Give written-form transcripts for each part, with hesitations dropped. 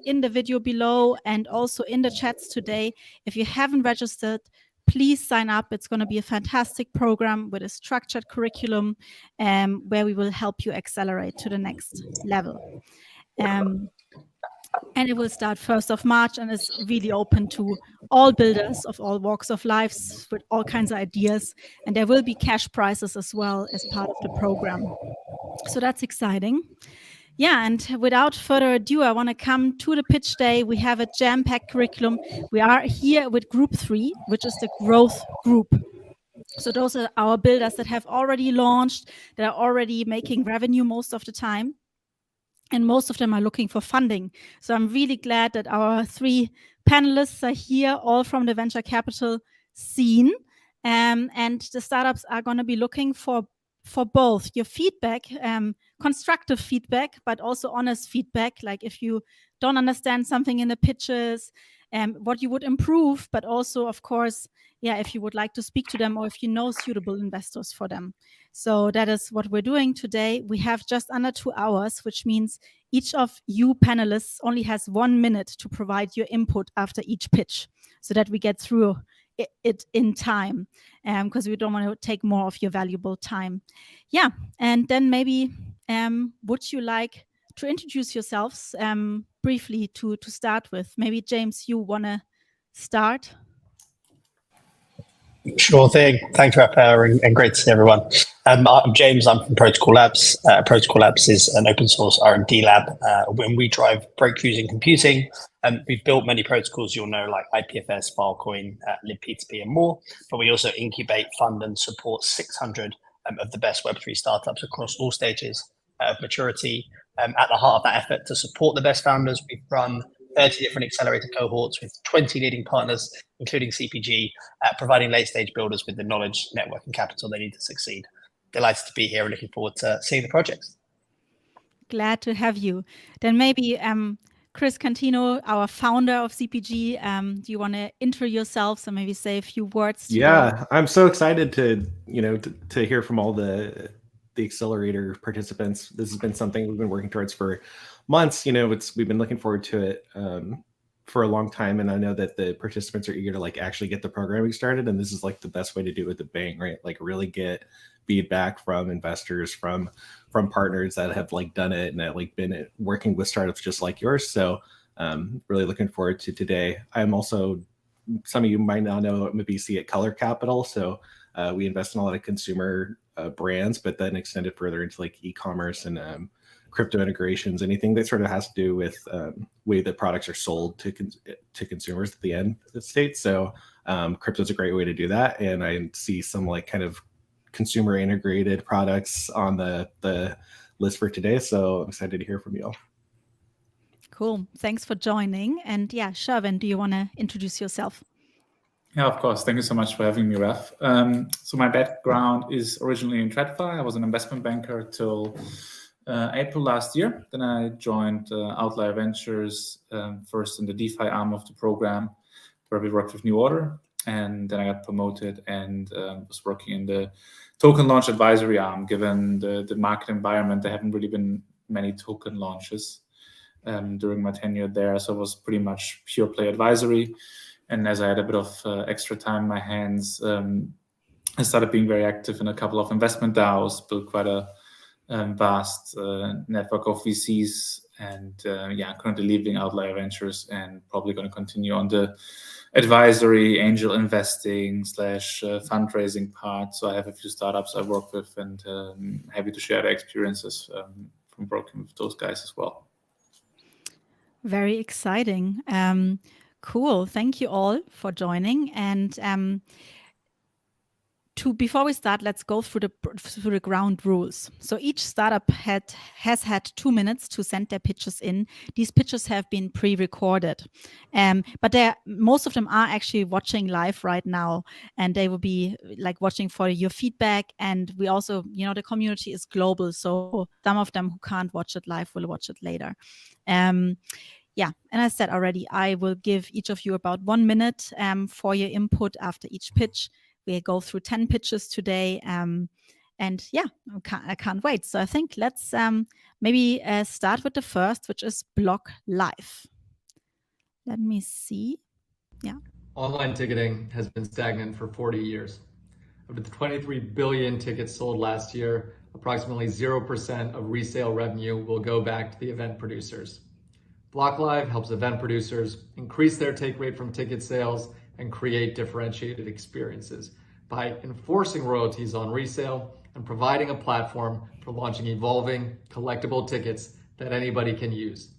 in the video below and also in the chats today. If you haven't registered, please sign up. It's going to be a fantastic program with a structured curriculum where we will help you accelerate to the next level. And it will start 1st of March and is really open to all builders of all walks of life with all kinds of ideas. And there will be cash prizes as well as part of the program. So that's exciting. Yeah, and without further ado, I want to come to the pitch day. We have a jam-packed curriculum. We are here with group 3, which is the growth group. So those are our builders that have already launched, that are already making revenue most of the time. And most of them are looking for funding. So I'm really glad that our 3 panelists are here, all from the venture capital scene. And the startups are going to be looking for both your feedback, constructive feedback, but also honest feedback. Like if you don't understand something in the pitches, what you would improve, but also, of course, if you would like to speak to them or if you know suitable investors for them. So that is what we're doing today. We have just under 2 hours, which means each of you panelists only has 1 minute to provide your input after each pitch so that we get through it in time, because we don't want to take more of your valuable time. Yeah, and then maybe would you like to introduce yourselves briefly to start with? Maybe James, you want to start? Sure thing. Thanks, Rafa, and great to see everyone. I'm James. I'm from Protocol Labs. Protocol Labs is an open source R&D lab. When we drive breakthroughs in computing, we've built many protocols you'll know, like IPFS, Filecoin, libp2p, and more. But we also incubate, fund, and support 600 of the best Web3 startups across all stages of maturity. At the heart of that effort to support the best founders, we've run 30 different accelerator cohorts with 20 leading partners, including CPG, providing late-stage builders with the knowledge, network, and capital they need to succeed. Delighted to be here and looking forward to seeing the projects. Glad to have you. Then maybe Chris Cantino, our founder of CPG, do you want to intro yourself? So maybe say a few words today. Yeah, I'm so excited to hear from all the accelerator participants. This has been something we've been working towards for months. We've been looking forward to it for a long time, and I know that the participants are eager to actually get the programming started, and this is the best way to do it with a bang, right? Really get feedback from investors, from partners that have done it and that been working with startups just like yours. So really looking forward to today. I'm also, some of you might not know, I'm a VC at Color Capital, so we invest in a lot of consumer brands, but then extended further into e-commerce and crypto integrations, anything that sort of has to do with way that products are sold to consumers at the end of the state. So crypto is a great way to do that, and I see some kind of consumer integrated products on the list for today. So I'm excited to hear from you all. Cool. Thanks for joining. And yeah, Shervin, do you want to introduce yourself? Yeah, of course. Thank you so much for having me, Raf. So my background is originally in TradFi. I was an investment banker till April last year. Then I joined Outlier Ventures, first in the DeFi arm of the program, where we worked with New Order. And then I got promoted and was working in the token launch advisory arm. Given the market environment, there haven't really been many token launches during my tenure there. So it was pretty much pure play advisory. And as I had a bit of extra time in my hands, I started being very active in a couple of investment DAOs, built quite a vast network of VCs. And currently leaving Outlier Ventures and probably going to continue on the advisory, angel investing / fundraising part. So I have a few startups I work with, and happy to share the experiences from working with those guys as well. Very exciting. Cool. Thank you all for joining. And before we start, let's go through the ground rules. So each startup has had 2 minutes to send their pitches in. These pitches have been pre-recorded, but most of them are actually watching live right now, and they will be watching for your feedback. And we also, the community is global, so some of them who can't watch it live will watch it later. Yeah, and I said already, I will give each of you about 1 minute for your input after each pitch. We go through 10 pitches today, and yeah, I can't wait. So I think let's maybe start with the first, which is BlockLive. Let me see. Yeah. Online ticketing has been stagnant for 40 years. Of the 23 billion tickets sold last year, approximately 0% of resale revenue will go back to the event producers. BlockLive helps event producers increase their take rate from ticket sales and create differentiated experiences by enforcing royalties on resale and providing a platform for launching evolving collectible tickets that anybody can use.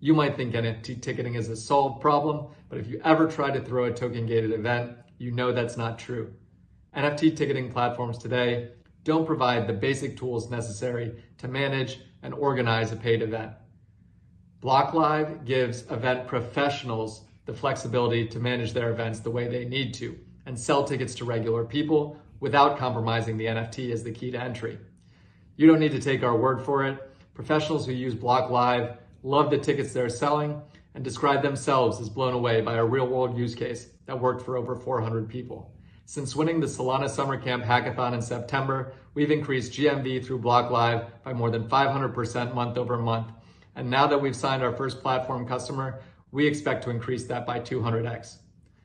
You might think NFT ticketing is a solved problem, but if you ever try to throw a token-gated event, you know that's not true. NFT ticketing platforms today don't provide the basic tools necessary to manage and organize a paid event. BlockLive gives event professionals the flexibility to manage their events the way they need to and sell tickets to regular people without compromising the NFT as the key to entry. You don't need to take our word for it. Professionals who use BlockLive love the tickets they're selling and describe themselves as blown away by a real-world use case that worked for over 400 people. Since winning the Solana Summer Camp Hackathon in September, we've increased GMV through BlockLive by more than 500% month over month. And now that we've signed our first platform customer, we expect to increase that by 200x.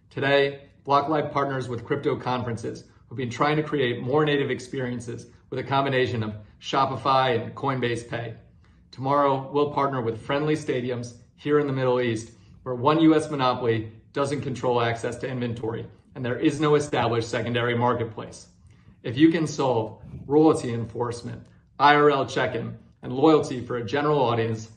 Today, BlockLive partners with crypto conferences who've been trying to create more native experiences with a combination of Shopify and Coinbase Pay. Tomorrow, we'll partner with friendly stadiums here in the Middle East, where one US monopoly doesn't control access to inventory, and there is no established secondary marketplace. If you can solve royalty enforcement, IRL check-in, and loyalty for a general audience,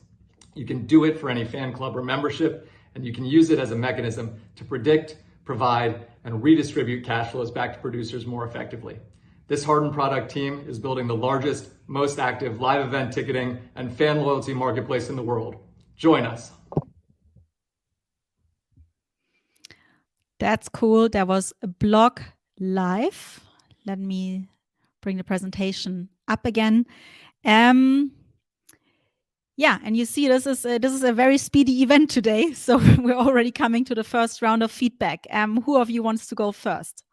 you can do it for any fan club or membership, and you can use it as a mechanism to predict, provide, and redistribute cash flows back to producers more effectively. This hardened product team is building the largest, most active live event ticketing and fan loyalty marketplace in the world. Join us. That's cool. That was BlockLive. Let me bring the presentation up again. Yeah, and you see this is a very speedy event today. So we're already coming to the first round of feedback. Who of you wants to go first?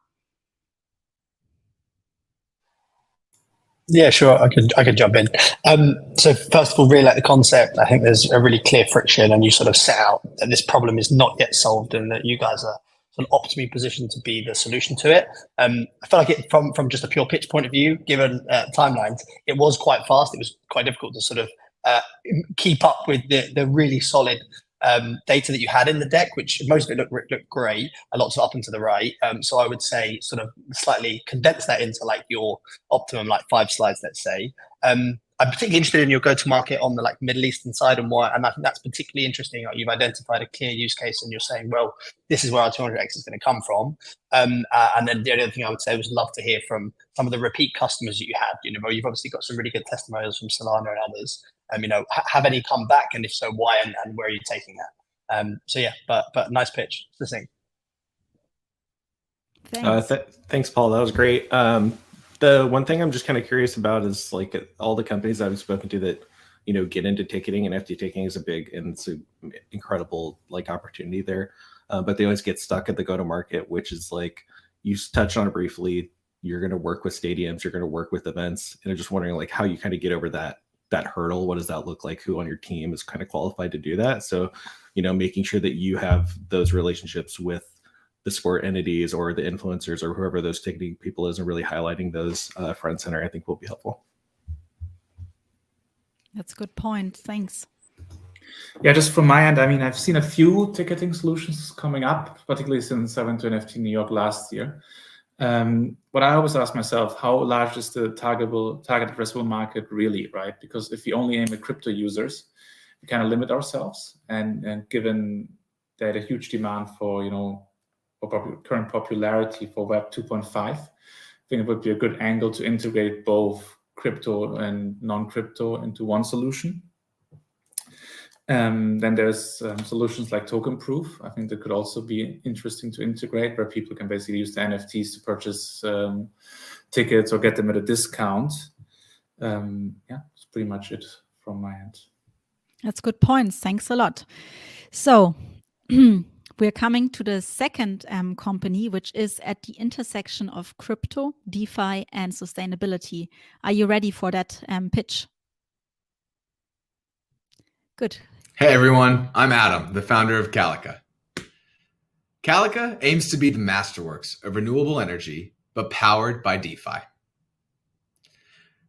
Yeah, sure. I can jump in. So first of all, really like the concept. I think there's a really clear friction, and you sort of set out that this problem is not yet solved, and that you guys are sort of optimally positioned to be the solution to it. I feel like it from just a pure pitch point of view, given timelines, it was quite fast. It was quite difficult to sort of keep up with the really solid data that you had in the deck, which most of it looked great, a lot up and to the right. So I would say sort of slightly condense that into like your optimum, like 5 slides, let's say. I'm particularly interested in your go-to-market on the like Middle Eastern side and why, and I think that's particularly interesting. Like, you've identified a clear use case, and you're saying, well, this is where our 200x is going to come from. And then the other thing I would say was love to hear from some of the repeat customers that you had. You know, you've obviously got some really good testimonials from Solana and others. You know, have any come back, and if so, why, and where are you taking that? So yeah, but nice pitch. It's the thing. Thanks. Thanks, Paul. That was great. The one thing I'm just kind of curious about is like all the companies I've spoken to that, you know, get into ticketing, and NFT ticketing is a big and it's an incredible like opportunity there. But they always get stuck at the go-to-market, which is like you touched on it briefly. You're going to work with stadiums, you're going to work with events, and I'm just wondering like how you kind of get over that hurdle. What does that look like? Who on your team is kind of qualified to do that? So, you know, making sure that you have those relationships with the sport entities or the influencers or whoever those ticketing people is, and really highlighting those front and center, I think will be helpful. That's a good point. Thanks. Yeah, just from my end, I mean, I've seen a few ticketing solutions coming up, particularly since I went to NFT New York last year. What I always ask myself, how large is the target addressable market really, right? Because if we only aim at crypto users, we kind of limit ourselves. And given that a huge demand for, you know, for current popularity for Web 2.5, I think it would be a good angle to integrate both crypto and non-crypto into one solution. Then there's solutions like token proof. I think that could also be interesting to integrate, where people can basically use the NFTs to purchase tickets or get them at a discount. Yeah, that's pretty much it from my end. That's good points. Thanks a lot. So we're coming to the second company, which is at the intersection of crypto, DeFi, and sustainability. Are you ready for that pitch? Good. Hey everyone, I'm Adam, the founder of Calica. Calica aims to be the masterworks of renewable energy, but powered by DeFi.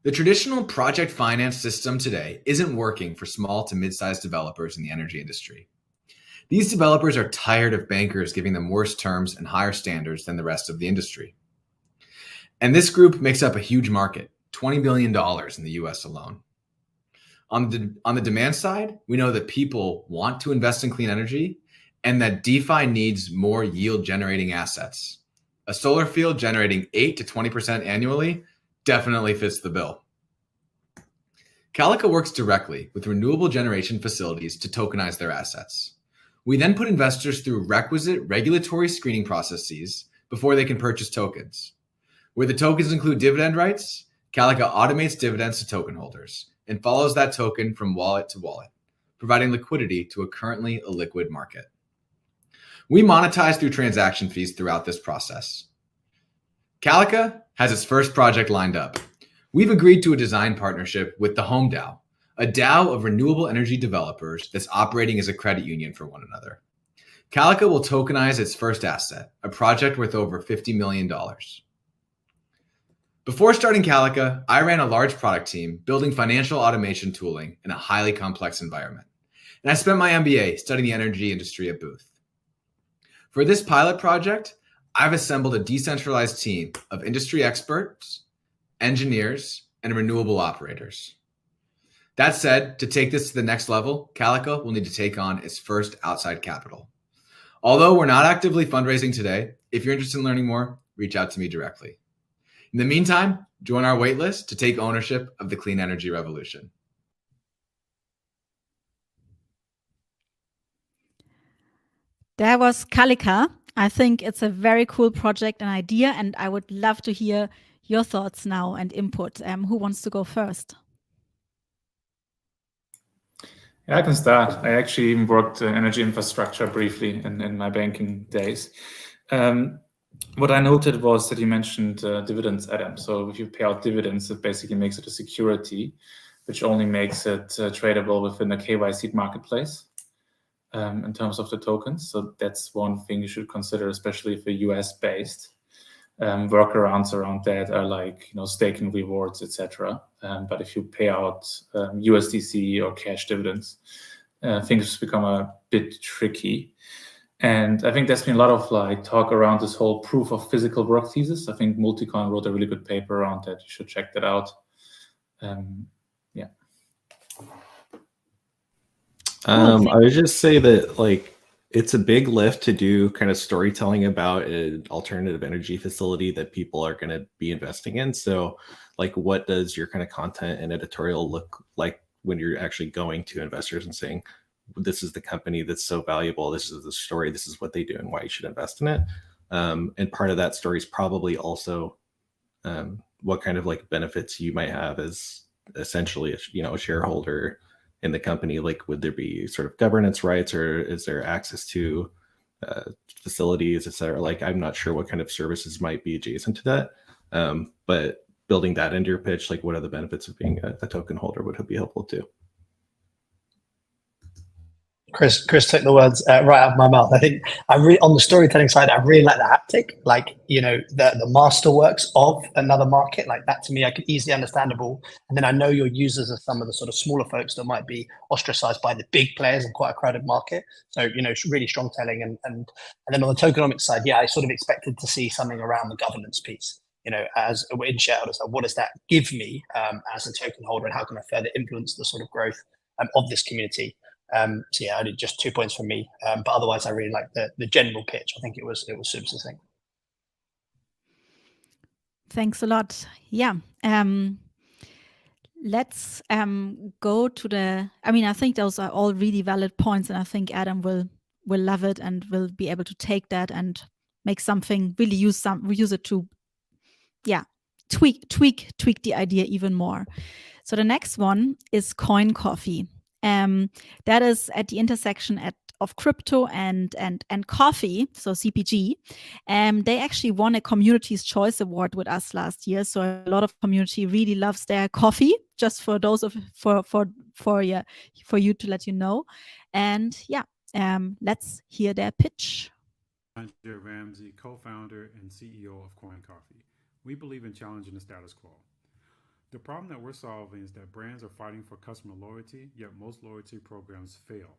The traditional project finance system today isn't working for small to mid-sized developers in the energy industry. These developers are tired of bankers giving them worse terms and higher standards than the rest of the industry. And this group makes up a huge market, $20 billion in the US alone. On the demand side, we know that people want to invest in clean energy and that DeFi needs more yield generating assets. A solar field generating 8 to 20% annually definitely fits the bill. Calica works directly with renewable generation facilities to tokenize their assets. We then put investors through requisite regulatory screening processes before they can purchase tokens. Where the tokens include dividend rights, Calica automates dividends to token holders and follows that token from wallet to wallet, providing liquidity to a currently illiquid market. We monetize through transaction fees throughout this process. Calica has its first project lined up. We've agreed to a design partnership with the Home DAO, a DAO of renewable energy developers that's operating as a credit union for one another. Calica will tokenize its first asset, a project worth over $50 million. Before starting Calica, I ran a large product team building financial automation tooling in a highly complex environment. And I spent my MBA studying the energy industry at Booth. For this pilot project, I've assembled a decentralized team of industry experts, engineers, and renewable operators. That said, to take this to the next level, Calica will need to take on its first outside capital. Although we're not actively fundraising today, if you're interested in learning more, reach out to me directly. In the meantime, join our waitlist to take ownership of the clean energy revolution. That was Calica. I think it's a very cool project and idea, and I would love to hear your thoughts now and input. Who wants to go first? Yeah, I can start. I actually even worked energy infrastructure briefly in my banking days. What I noted was that you mentioned dividends, Adam. So if you pay out dividends, it basically makes it a security, which only makes it tradable within a KYC marketplace in terms of the tokens. So that's one thing you should consider, especially if you're US-based. Workarounds around that are like, staking rewards, etc. But if you pay out USDC or cash dividends, things become a bit tricky. And I think there's been a lot of talk around this whole proof of physical work thesis. I think Multicoin wrote a really good paper around that. You should check that out. Yeah. I would just say that it's a big lift to do kind of storytelling about an alternative energy facility that people are going to be investing in. So what does your kind of content and editorial look like when you're actually going to investors and saying, this is the company that's so valuable, this is the story, this is what they do and why you should invest in it. And part of that story is probably also what kind of benefits you might have as essentially a shareholder in the company. Would there be sort of governance rights, or is there access to facilities, et cetera? I'm not sure what kind of services might be adjacent to that. But building that into your pitch, what are the benefits of being a token holder would be helpful too. Chris took the words right out of my mouth. I think on the storytelling side, I really like the haptic, the masterworks of another market. That to me, I could easily understandable. And then I know your users are some of the sort of smaller folks that might be ostracized by the big players in quite a crowded market. So, really strong telling. And then on the tokenomics side, yeah, I sort of expected to see something around the governance piece. As in shareholders, what does that give me as a token holder, and how can I further influence the sort of growth of this community? So yeah, I did just 2 points from me, but otherwise I really like the general pitch. I think it was super succinct. Thanks a lot. Yeah. Let's go to I think those are all really valid points, and I think Adam will love it and will be able to take that and make something, really use it to tweak the idea even more. So the next one is CoinCoffee. That is at the intersection of crypto and coffee, so CPG. They actually won a Community's Choice Award with us last year. So a lot of community really loves their coffee just for those of for you to let you know. And yeah, let's hear their pitch. I'm Jared Ramsey, co-founder and CEO of CoinCoffee. We believe in challenging the status quo. The problem that we're solving is that brands are fighting for customer loyalty, yet most loyalty programs fail.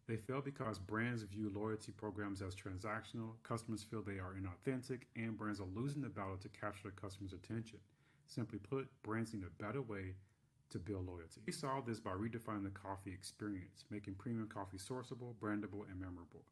They fail because brands view loyalty programs as transactional, customers feel they are inauthentic, and brands are losing the battle to capture the customer's attention. Simply put, brands need a better way to build loyalty. We solve this by redefining the coffee experience, making premium coffee sourceable, brandable, and memorable.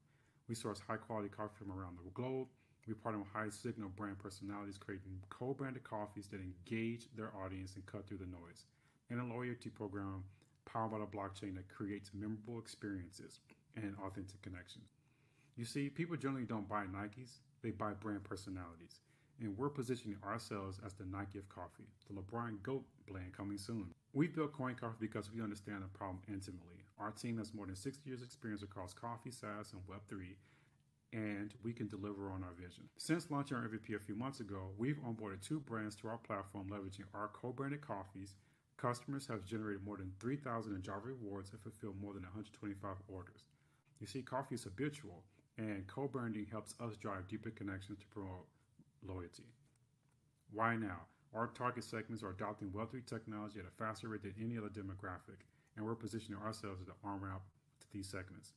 We source high-quality coffee from around the globe. We partner with high-signal brand personalities, creating co-branded coffees that engage their audience and cut through the noise. And a loyalty program powered by the blockchain that creates memorable experiences and authentic connections. You see, people generally don't buy Nikes, they buy brand personalities. And we're positioning ourselves as the Nike of coffee, the LeBron GOAT blend coming soon. We built CoinCoffee because we understand the problem intimately. Our team has more than 60 years experience across coffee, SaaS, and Web3, and we can deliver on our vision. Since launching our MVP a few months ago, we've onboarded 2 brands to our platform leveraging our co-branded coffees. Customers have generated more than 3,000 in Java rewards and fulfilled more than 125 orders. You see, coffee is habitual, and co-branding helps us drive deeper connections to promote loyalty. Why now? Our target segments are adopting Web3 technology at a faster rate than any other demographic, and we're positioning ourselves as the on-ramp to these segments.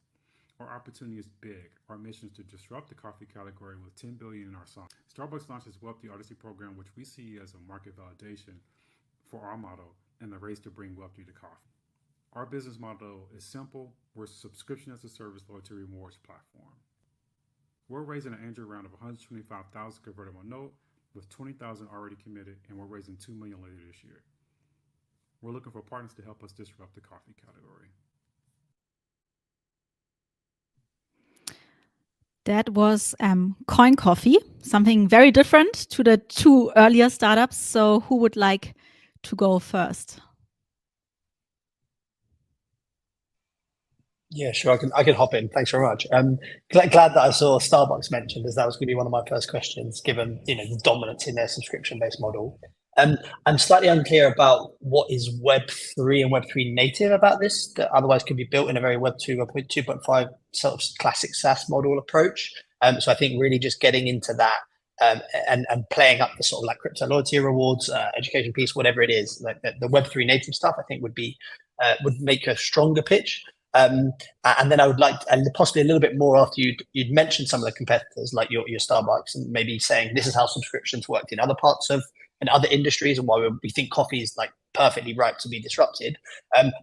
Our opportunity is big. Our mission is to disrupt the coffee category with $10 billion in our song. Starbucks launched its Web3 Odyssey program, which we see as a market validation for our model and the race to bring Web3 to coffee. Our business model is simple. We're a subscription as a service loyalty rewards platform. We're raising an angel round of 125,000 convertible note with 20,000 already committed, and we're raising $2 million later this year. We're looking for partners to help us disrupt the coffee category. That was CoinCoffee, something very different to the 2 earlier startups. So who would like to go first? Yeah, sure. I can hop in. Thanks very much. Glad that I saw Starbucks mentioned, as that was going to be one of my first questions, given the dominance in their subscription-based model. I'm slightly unclear about what is Web3 and Web3 native about this, that otherwise could be built in a very Web2, 2.5 sort of classic SaaS model approach. So I think really just getting into that and playing up the sort of like crypto loyalty rewards, education piece, whatever it is, like the Web3 native stuff, I think would make a stronger pitch. And then I would like possibly a little bit more after you'd mentioned some of the competitors like your Starbucks, and maybe saying this is how subscriptions worked in other parts of and other industries, and why we think coffee is like perfectly ripe to be disrupted.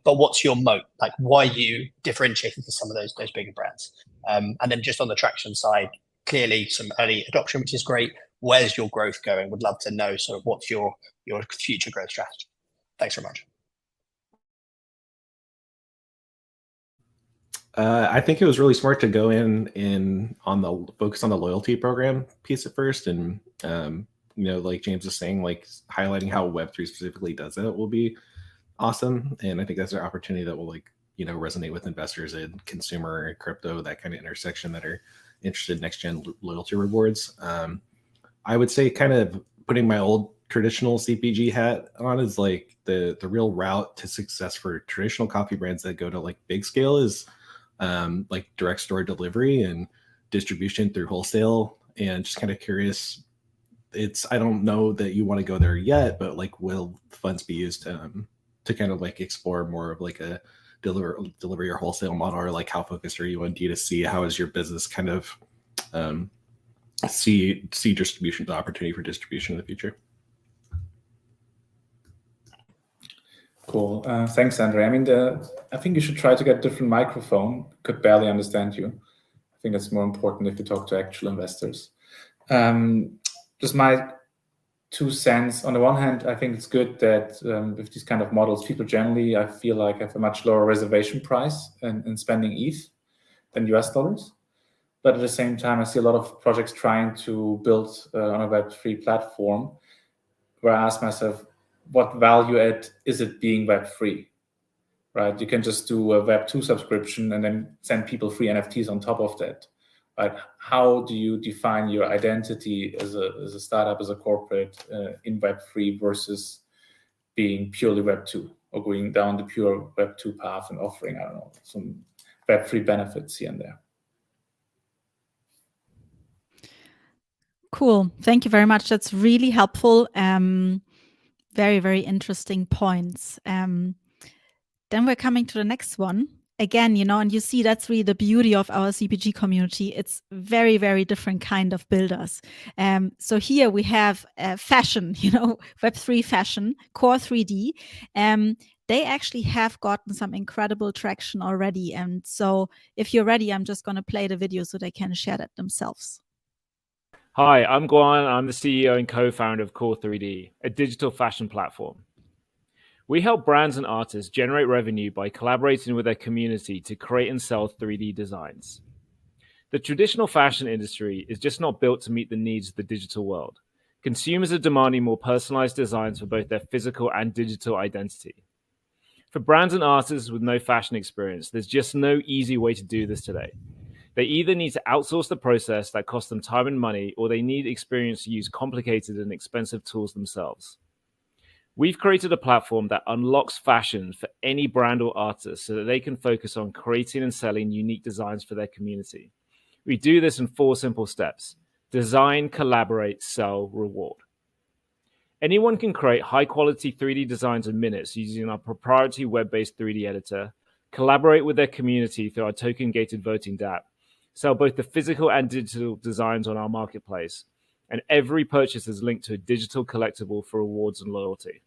But what's your moat? Like, why you differentiated to some of those bigger brands? And then just on the traction side, clearly some early adoption, which is great. Where's your growth going? Would love to know sort of what's your future growth strategy. Thanks very much. I think it was really smart to go in on the focus on the loyalty program piece at first, and like James was saying, like highlighting how Web3 specifically does it will be awesome. And I think that's an opportunity that will resonate with investors in consumer and crypto, that kind of intersection, that are interested in next gen loyalty rewards. I would say kind of putting my old traditional CPG hat on is like the real route to success for traditional coffee brands that go to like big scale is like direct store delivery and distribution through wholesale. And just kind of curious, I don't know that you want to go there yet, but like, will funds be used to kind of like explore more of like a delivery or wholesale model, or like how focused are you on D2C? How is your business kind of see distribution, the opportunity for distribution in the future? Cool. Thanks, Andre. I mean, I think you should try to get a different microphone. Could barely understand you. I think it's more important if you talk to actual investors. Just my 2 cents. On the one hand, I think it's good that with these kind of models, people generally, I feel like, have a much lower reservation price in spending ETH than US dollars. But at the same time, I see a lot of projects trying to build on a Web3 platform, where I ask myself, what value add is it being Web3, right? You can just do a Web2 subscription and then send people free NFTs on top of that. Like, how do you define your identity as a startup, as a corporate in Web3 versus being purely Web 2 or going down the pure Web 2 path and offering, I don't know, some Web 3 benefits here and there. Cool. Thank you very much. That's really helpful. Very, very interesting points. Then we're coming to the next one. Again, and you see that's really the beauty of our CPG community. It's very, very different kind of builders. So here we have fashion, Web3 fashion, Core 3D. They actually have gotten some incredible traction already. And so if you're ready, I'm just going to play the video so they can share that themselves. Hi, I'm Guan. I'm the CEO and co-founder of Core 3D, a digital fashion platform. We help brands and artists generate revenue by collaborating with their community to create and sell 3D designs. The traditional fashion industry is just not built to meet the needs of the digital world. Consumers are demanding more personalized designs for both their physical and digital identity. For brands and artists with no fashion experience, there's just no easy way to do this today. They either need to outsource the process that costs them time and money, or they need experience to use complicated and expensive tools themselves. We've created a platform that unlocks fashion for any brand or artist so that they can focus on creating and selling unique designs for their community. We do this in 4 simple steps: design, collaborate, sell, reward. Anyone can create high-quality 3D designs in minutes using our proprietary web-based 3D editor, collaborate with their community through our token-gated voting DApp, sell both the physical and digital designs on our marketplace, and every purchase is linked to a digital collectible for rewards and loyalty.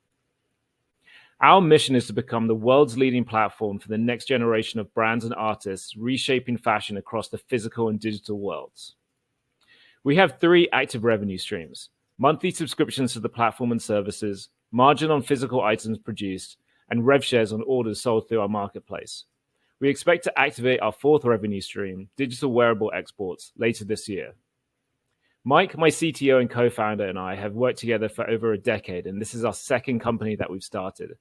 Our mission is to become the world's leading platform for the next generation of brands and artists reshaping fashion across the physical and digital worlds. We have 3 active revenue streams: monthly subscriptions to the platform and services, margin on physical items produced, and rev shares on orders sold through our marketplace. We expect to activate our 4th revenue stream, digital wearable exports, later this year. Mike, my CTO and co-founder, and I have worked together for over a decade, and this is our 2nd company that we've started.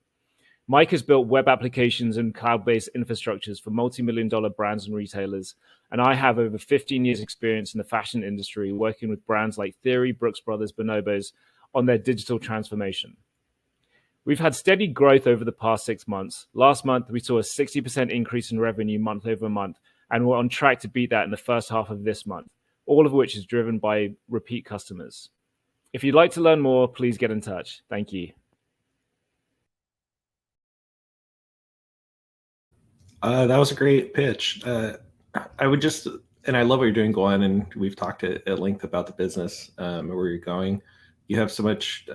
Mike has built web applications and cloud-based infrastructures for multi-million-dollar brands and retailers, and I have over 15 years experience in the fashion industry working with brands like Theory, Brooks Brothers, Bonobos on their digital transformation. We've had steady growth over the past 6 months. Last month, we saw a 60% increase in revenue month over month, and we're on track to beat that in the first half of this month, all of which is driven by repeat customers. If you'd like to learn more, please get in touch. Thank you. That was a great pitch. I would just, and I love what you're doing, Glenn, and we've talked at length about the business and where you're going. You have so much,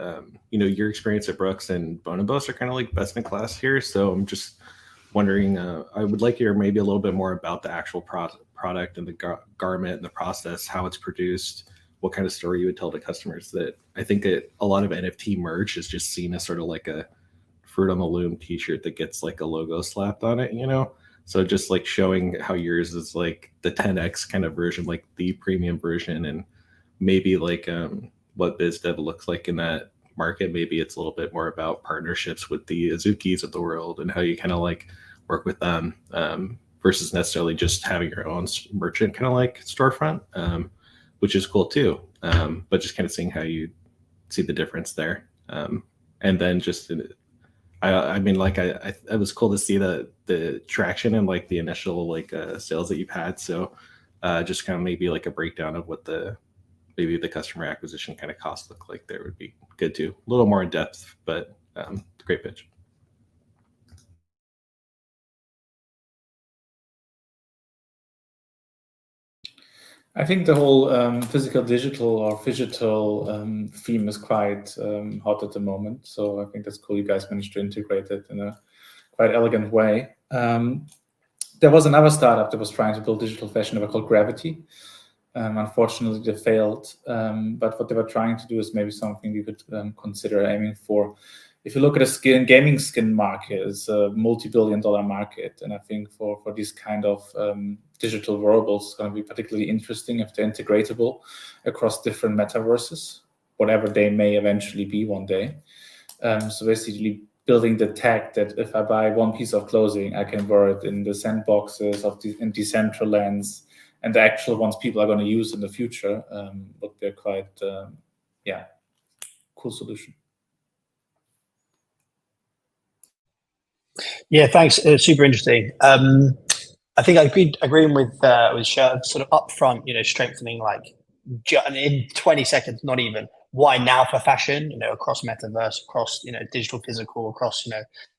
your experience at Brooks and Bonobos are kind of like best in class here. So I'm just wondering, I would like to hear maybe a little bit more about the actual product and the garment and the process, how it's produced, what kind of story you would tell to customers. That I think a lot of NFT merch is just seen as sort of like a Fruit on the Loom t-shirt that gets like a logo slapped on it, So just like showing how yours is like the 10X kind of version, like the premium version, and maybe like what biz dev looks like in that market. Maybe it's a little bit more about partnerships with the Azukis of the world and how you kind of like work with them versus necessarily just having your own merchant kind of like storefront, which is cool too. But just kind of seeing how you see the difference there. And then just, I mean, like it was cool to see the traction and like the initial like sales that you've had. So just kind of maybe like a breakdown of what maybe the customer acquisition kind of costs look like there would be good too. A little more in depth, but great pitch. I think the whole physical digital or phygital theme is quite hot at the moment. So I think that's cool. You guys managed to integrate it in a quite elegant way. There was another startup that was trying to build digital fashion. They were called Gravity. Unfortunately, they failed. But what they were trying to do is maybe something you could consider aiming for. If you look at the gaming skin market, it's a multi-billion-dollar market. And I think for this kind of digital wearables, it's going to be particularly interesting if they're integratable across different metaverses, whatever they may eventually be one day. So basically building the tech that if I buy one piece of clothing, I can wear it in the sandboxes in Decentralands, and the actual ones people are going to use in the future. But they're quite, cool solution. Yeah, thanks. Super interesting. I think agreeing with Sherv, sort of upfront, strengthening like in 20 seconds, not even why now for fashion, across metaverse, across, digital, physical, across,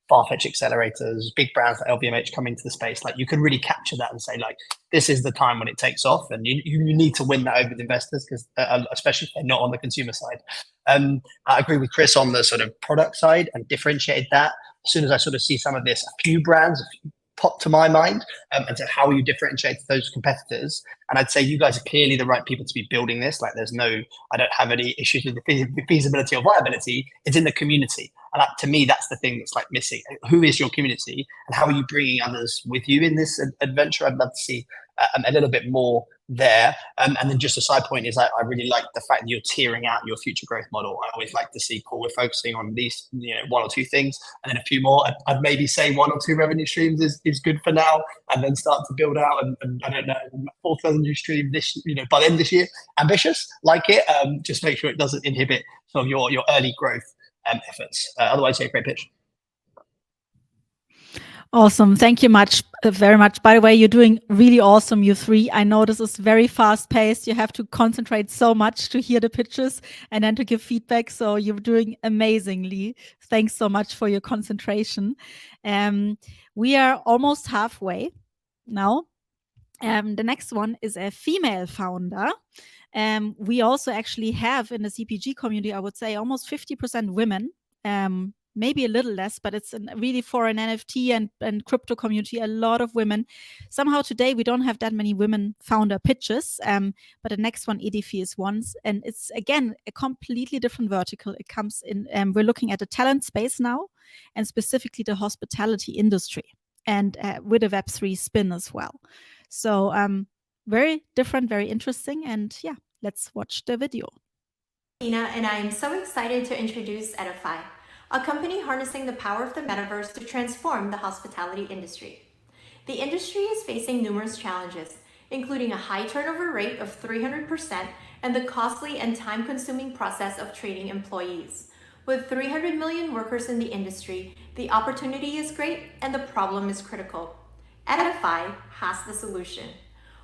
far-fetched accelerators, big brands like LVMH coming to the space. Like you can really capture that and say like, this is the time when it takes off, and you need to win that over with investors, because especially if they're not on the consumer side. I agree with Chris on the sort of product side and differentiated that. As soon as I sort of see some of this, a few brands pop to my mind, and so how you differentiate those competitors. And I'd say you guys are clearly the right people to be building this. Like I don't have any issues with the feasibility or viability. It's in the community. And to me, that's the thing that's like missing. Who is your community, and how are you bringing others with you in this adventure? I'd love to see a little bit more there. And then just a side point is I really like the fact that you're tiering out your future growth model. I always like to see, cool, we're focusing on these, one or two things, and then a few more. I'd maybe say 1 or 2 revenue streams is good for now, and then start to build out. And I don't know, 4th revenue stream this, by the end of this year. Ambitious, like it. Just make sure it doesn't inhibit sort of your early growth efforts. Otherwise, yeah, great pitch. Awesome. Thank you very much. By the way, you're doing really awesome, you three. I know this is very fast paced. You have to concentrate so much to hear the pitches and then to give feedback. So you're doing amazingly. Thanks so much for your concentration. We are almost halfway now. The next one is a female founder. We also actually have in the CPG community, I would say almost 50% women. Maybe a little less, but it's really for an NFT and crypto community, a lot of women. Somehow today we don't have that many women founder pitches, but the next one, Ediphi, is one. And it's, again, a completely different vertical. It comes in, we're looking at the talent space now, and specifically the hospitality industry, and with a Web3 spin as well. So very different, very interesting. And yeah, let's watch the video. Tina, and I am so excited to introduce Ediphi, a company harnessing the power of the metaverse to transform the hospitality industry. The industry is facing numerous challenges, including a high turnover rate of 300% and the costly and time-consuming process of training employees. With 300 million workers in the industry, the opportunity is great and the problem is critical. Ediphi has the solution.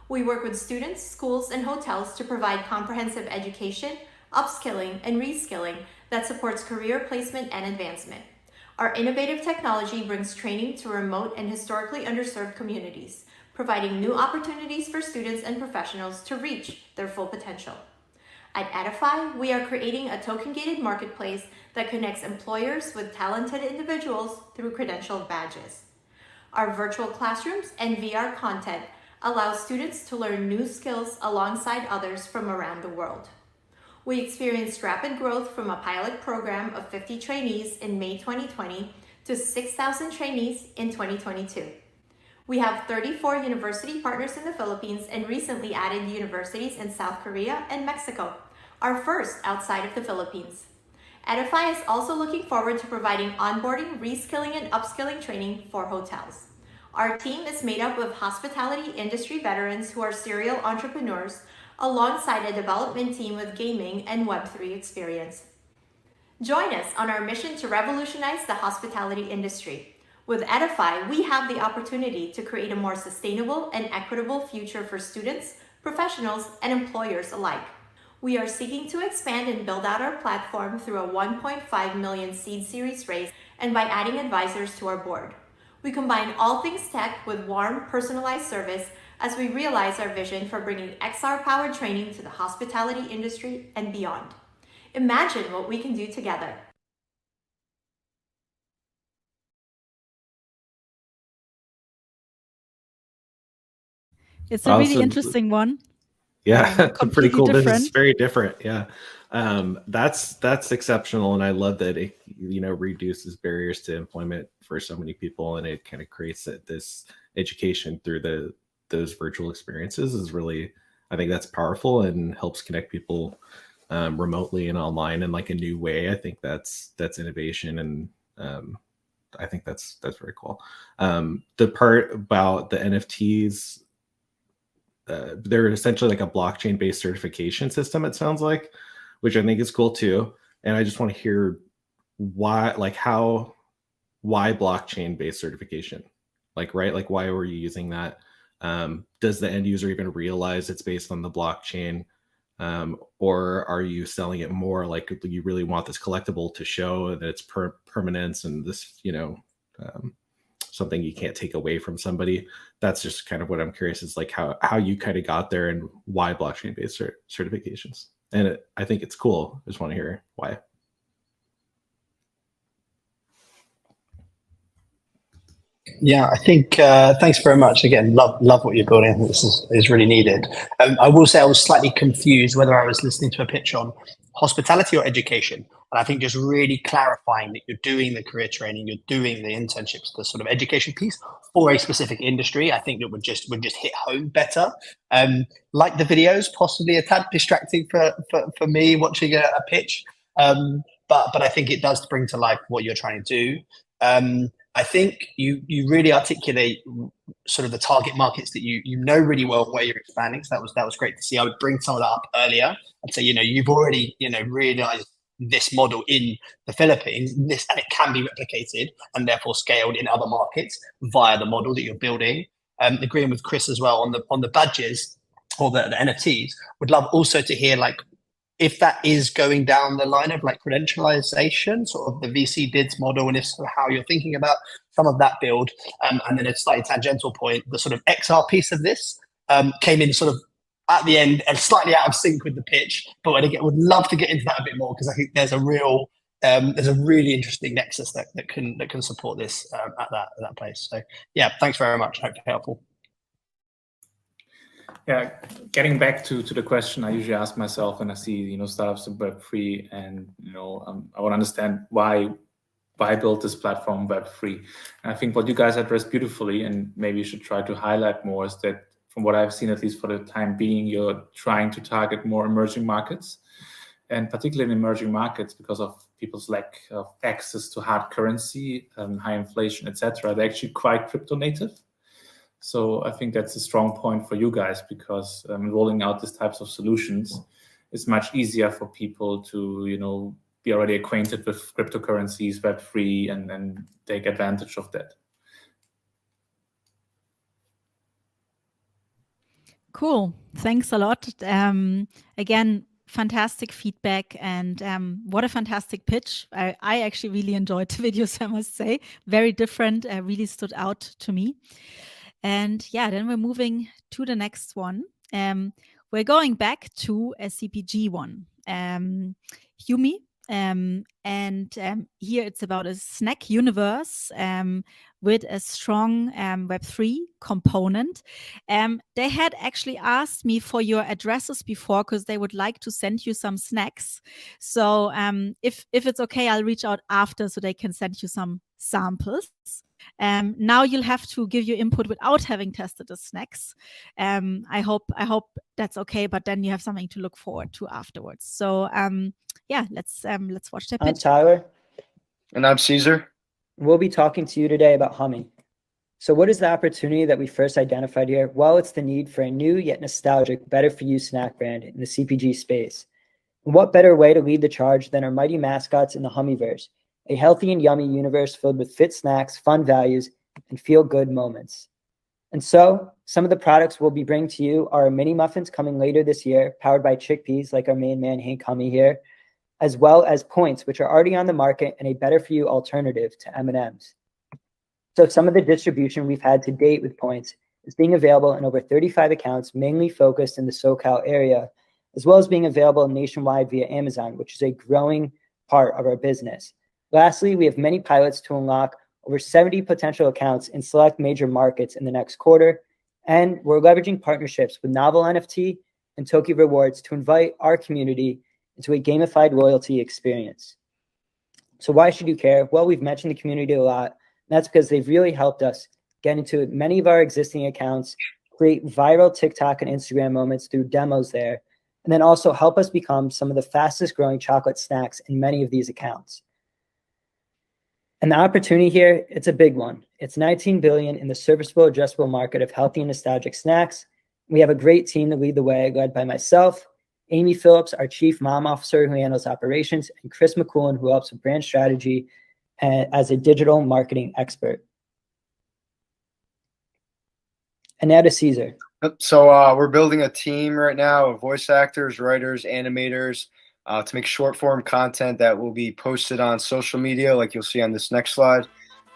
We work with students, schools, and hotels to provide comprehensive education, upskilling, and reskilling that supports career placement and advancement. Our innovative technology brings training to remote and historically underserved communities, providing new opportunities for students and professionals to reach their full potential. At Ediphi, we are creating a token-gated marketplace that connects employers with talented individuals through credentialed badges. Our virtual classrooms and VR content allow students to learn new skills alongside others from around the world. We experienced rapid growth from a pilot program of 50 trainees in May 2020 to 6,000 trainees in 2022. We have 34 university partners in the Philippines and recently added universities in South Korea and Mexico, our first outside of the Philippines. Ediphi is also looking forward to providing onboarding, reskilling, and upskilling training for hotels. Our team is made up of hospitality industry veterans who are serial entrepreneurs, alongside a development team with gaming and Web3 experience. Join us on our mission to revolutionize the hospitality industry. With Ediphi, we have the opportunity to create a more sustainable and equitable future for students, professionals, and employers alike. We are seeking to expand and build out our platform through a 1.5 million seed series raise and by adding advisors to our board. We combine all things tech with warm, personalized service as we realize our vision for bringing XR-powered training to the hospitality industry and beyond. Imagine what we can do together. It's a really interesting one. Yeah, pretty cool. Different. This is very different. Yeah, that's exceptional, and I love that it reduces barriers to employment for so many people, and it kind of creates this education through those virtual experiences is really, I think that's powerful and helps connect people remotely and online in like a new way. I think that's innovation, and I think that's very cool. The part about the NFTs, they're essentially like a blockchain based certification system, it sounds like, which I think is cool too. And I just want to hear why, like why blockchain-based certification? Like, right? Like, why were you using that? Does the end user even realize it's based on the blockchain? Or are you selling it more like you really want this collectible to show that it's permanence and this, something you can't take away from somebody? That's just kind of what I'm curious is like how you kind of got there and why blockchain-based certifications. And I think it's cool. I just want to hear why. Yeah, I think thanks very much again. Love what you're building. I think this is really needed. I will say I was slightly confused whether I was listening to a pitch on hospitality or education. And I think just really clarifying that you're doing the career training, you're doing the internships, the sort of education piece for a specific industry. I think that would just hit home better. Like the videos, possibly a tad distracting for me watching a pitch. But I think it does bring to life what you're trying to do. I think you really articulate sort of the target markets that you know really well where you're expanding. So that was great to see. I would bring some of that up earlier and say, you've already, realized this model in the Philippines, and it can be replicated and therefore scaled in other markets via the model that you're building. Agreeing with Chris as well on the badges or the NFTs. Would love also to hear like, if that is going down the line of like credentialization, sort of the VC DIDs model, and if so, how you're thinking about some of that build. And then a slightly tangential point, the sort of XR piece of this came in sort of at the end and slightly out of sync with the pitch. But would love to get into that a bit more because I think there's a really interesting nexus that can support this at that place. So yeah, thanks very much. Hope helpful. Yeah, getting back to the question I usually ask myself when I see startups in Web3, and I want to understand why build this platform Web3. And I think what you guys addressed beautifully, and maybe you should try to highlight more, is that from what I've seen, at least for the time being, you're trying to target more emerging markets, and particularly in emerging markets because of people's lack of access to hard currency, high inflation, etc. They're actually quite crypto native. So I think that's a strong point for you guys because rolling out these types of solutions is much easier for people to, be already acquainted with cryptocurrencies, Web3, and take advantage of that. Cool. Thanks a lot. Again, fantastic feedback and what a fantastic pitch. I actually really enjoyed the videos, I must say. Very different, really stood out to me. And yeah, then we're moving to the next one. We're going back to a CPG one, Hummii. Here it's about a snack universe with a strong Web3 component. They had actually asked me for your addresses before because they would like to send you some snacks. So if it's okay, I'll reach out after so they can send you some samples. Now you'll have to give your input without having tested the snacks. I hope that's okay, but then you have something to look forward to afterwards. So yeah, let's watch that pitch. I'm Tyler. And I'm Caesar. We'll be talking to you today about Hummii. So what is the opportunity that we first identified here? Well, it's the need for a new yet nostalgic, better-for-you snack brand in the CPG space. And what better way to lead the charge than our mighty mascots in the Hummiiverse, a healthy and yummy universe filled with fit snacks, fun values, and feel-good moments. And so, some of the products we'll be bringing to you are mini muffins coming later this year, powered by chickpeas, like our main man, Hank Hummii here, as well as Points, which are already on the market and a better-for-you alternative to M&Ms. So some of the distribution we've had to date with Points is being available in over 35 accounts, mainly focused in the SoCal area, as well as being available nationwide via Amazon, which is a growing part of our business. Lastly, we have many pilots to unlock over 70 potential accounts in select major markets in the next quarter, and we're leveraging partnerships with Novel NFT and Toki Rewards to invite our community into a gamified loyalty experience. So why should you care? Well, we've mentioned the community a lot, and that's because they've really helped us get into many of our existing accounts, create viral TikTok and Instagram moments through demos there, and then also help us become some of the fastest growing chocolate snacks in many of these accounts. And the opportunity here, it's a big one. It's $19 billion in the serviceable addressable market of healthy and nostalgic snacks. We have a great team to lead the way, led by myself, Amy Phillips, our chief mom officer who handles operations, and Chris McCoolin, who helps with brand strategy. as a digital marketing expert. And now to Caesar. So we're building a team right now of voice actors, writers, animators to make short form content that will be posted on social media, like you'll see on this next slide.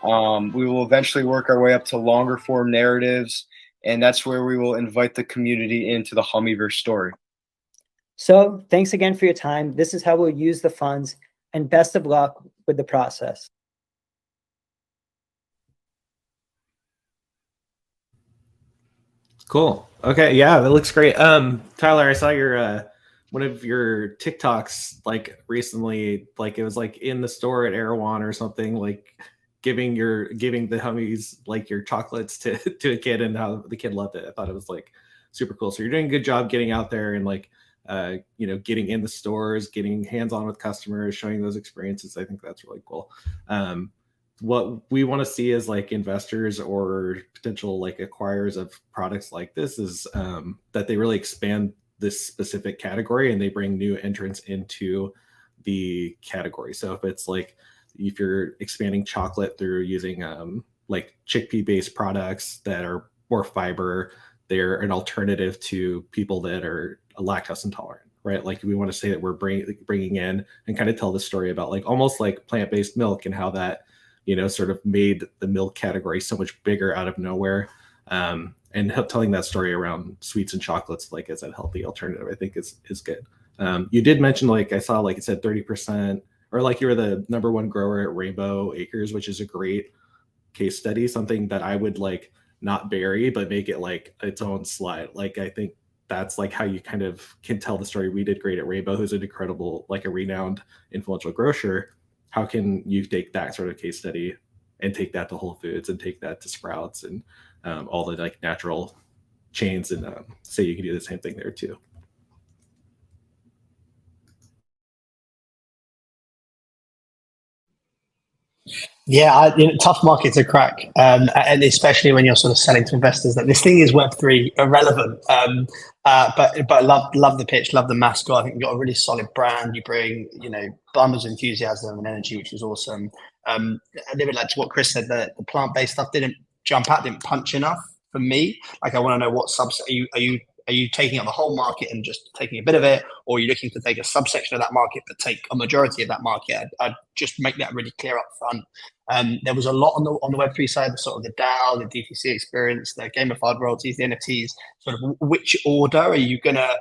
We will eventually work our way up to longer form narratives, and that's where we will invite the community into the Hummieverse story. So thanks again for your time. This is how we'll use the funds, and best of luck with the process. Cool. Okay. Yeah, that looks great. Tyler, I saw your one of your TikToks like recently, like it was like in the store at Erewhon or something, like giving the Hummies like your chocolates to a kid, and how the kid loved it. I thought it was like super cool. So you're doing a good job getting out there and like getting in the stores, getting hands-on with customers, showing those experiences. I think that's really cool. What we want to see as like investors or potential like acquirers of products like this is that they really expand this specific category and they bring new entrants into the category. So if you're expanding chocolate through using like chickpea based products that are more fiber, they're an alternative to people that are lactose intolerant, right? Like we want to say that we're bringing in and kind of tell the story about like almost like plant-based milk and how that sort of made the milk category so much bigger out of nowhere. And telling that story around sweets and chocolates, like as a healthy alternative, I think is good. You did mention, like I saw, like it said 30%, or like you were the #1 grower at Rainbow Acres, which is a great case study, something that I would like not bury, but make it like its own slide. Like I think that's like how you kind of can tell the story. We did great at Rainbow, who's an incredible, like a renowned influential grocer. How can you take that sort of case study and take that to Whole Foods and take that to Sprouts and all the like natural chains and say you can do the same thing there too? Yeah, tough market to crack, and especially when you're sort of selling to investors that this thing is Web3 irrelevant. But love the pitch, love the mascot. I think you've got a really solid brand. You bring Bummer's enthusiasm and energy, which is awesome. A little bit like to what Chris said, the plant-based stuff didn't jump out, didn't punch enough for me. Like I want to know what subset are you taking up the whole market and just taking a bit of it, or are you looking to take a subsection of that market but take a majority of that market? I'd just make that really clear up front. There was a lot on the Web3 side, sort of the DAO, the DTC experience, the gamified royalties, the NFTs. Sort of which order are you going to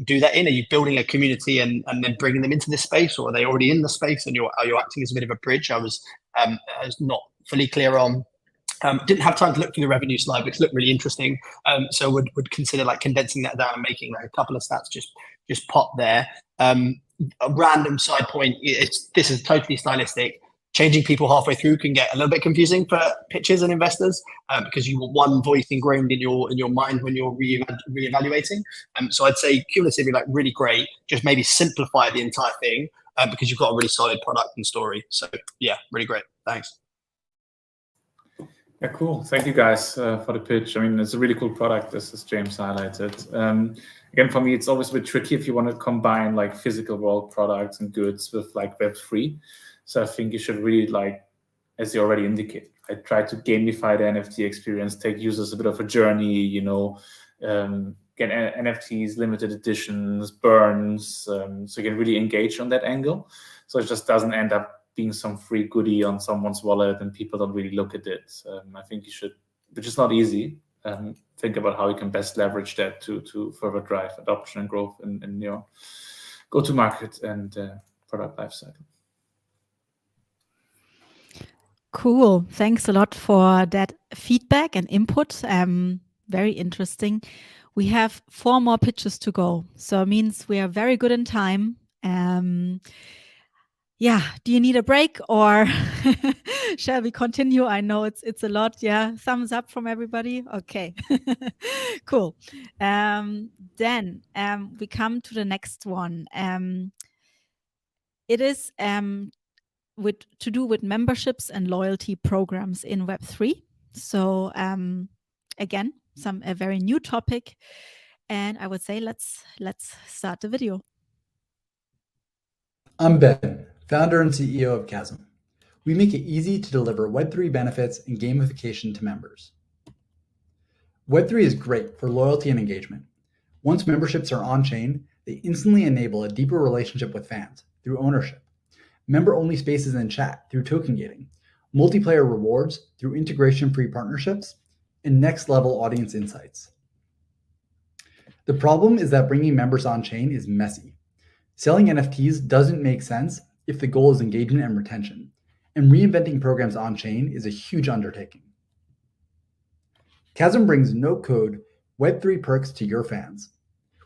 do that in? Are you building a community and then bringing them into this space, or are they already in the space and are you acting as a bit of a bridge? I was not fully clear on. Didn't have time to look through the revenue slide, which looked really interesting. So would consider like condensing that down and making like a couple of stats just pop there. A random side point. This is totally stylistic. Changing people halfway through can get a little bit confusing for pitchers and investors because you want one voice ingrained in your mind when you're reevaluating. So I'd say cumulatively, like really great. Just maybe simplify the entire thing because you've got a really solid product and story. So yeah, really great. Thanks. Yeah, cool. Thank you guys for the pitch. I mean, it's a really cool product, as James highlighted. Again, for me, it's always a bit tricky if you want to combine like physical world products and goods with like Web3. So I think you should really, like, as you already indicated, I try to gamify the NFT experience, take users a bit of a journey, get NFTs, limited editions, burns, so you can really engage on that angle. So it just doesn't end up being some free goodie on someone's wallet and people don't really look at it. I think you should, which is not easy, think about how you can best leverage that to further drive adoption and growth in your go-to-market and product lifecycle. Cool. Thanks a lot for that feedback and input. Very interesting. We have 4 more pitches to go. So it means we are very good in time. Yeah. Do you need a break or shall we continue? I know it's a lot. Yeah. Thumbs up from everybody. Okay. Cool. Then we come to the next one. It is to do with memberships and loyalty programs in Web3. So again, a very new topic, and I would say let's start the video. I'm Ben, founder and CEO of Kazm. We make it easy to deliver Web3 benefits and gamification to members. Web3 is great for loyalty and engagement. Once memberships are on-chain, they instantly enable a deeper relationship with fans through ownership, member-only spaces in chat through token gating, multiplayer rewards through integration-free partnerships, and next-level audience insights. The problem is that bringing members on-chain is messy. Selling NFTs doesn't make sense if the goal is engagement and retention, and reinventing programs on-chain is a huge undertaking. Kazm brings no-code Web3 perks to your fans.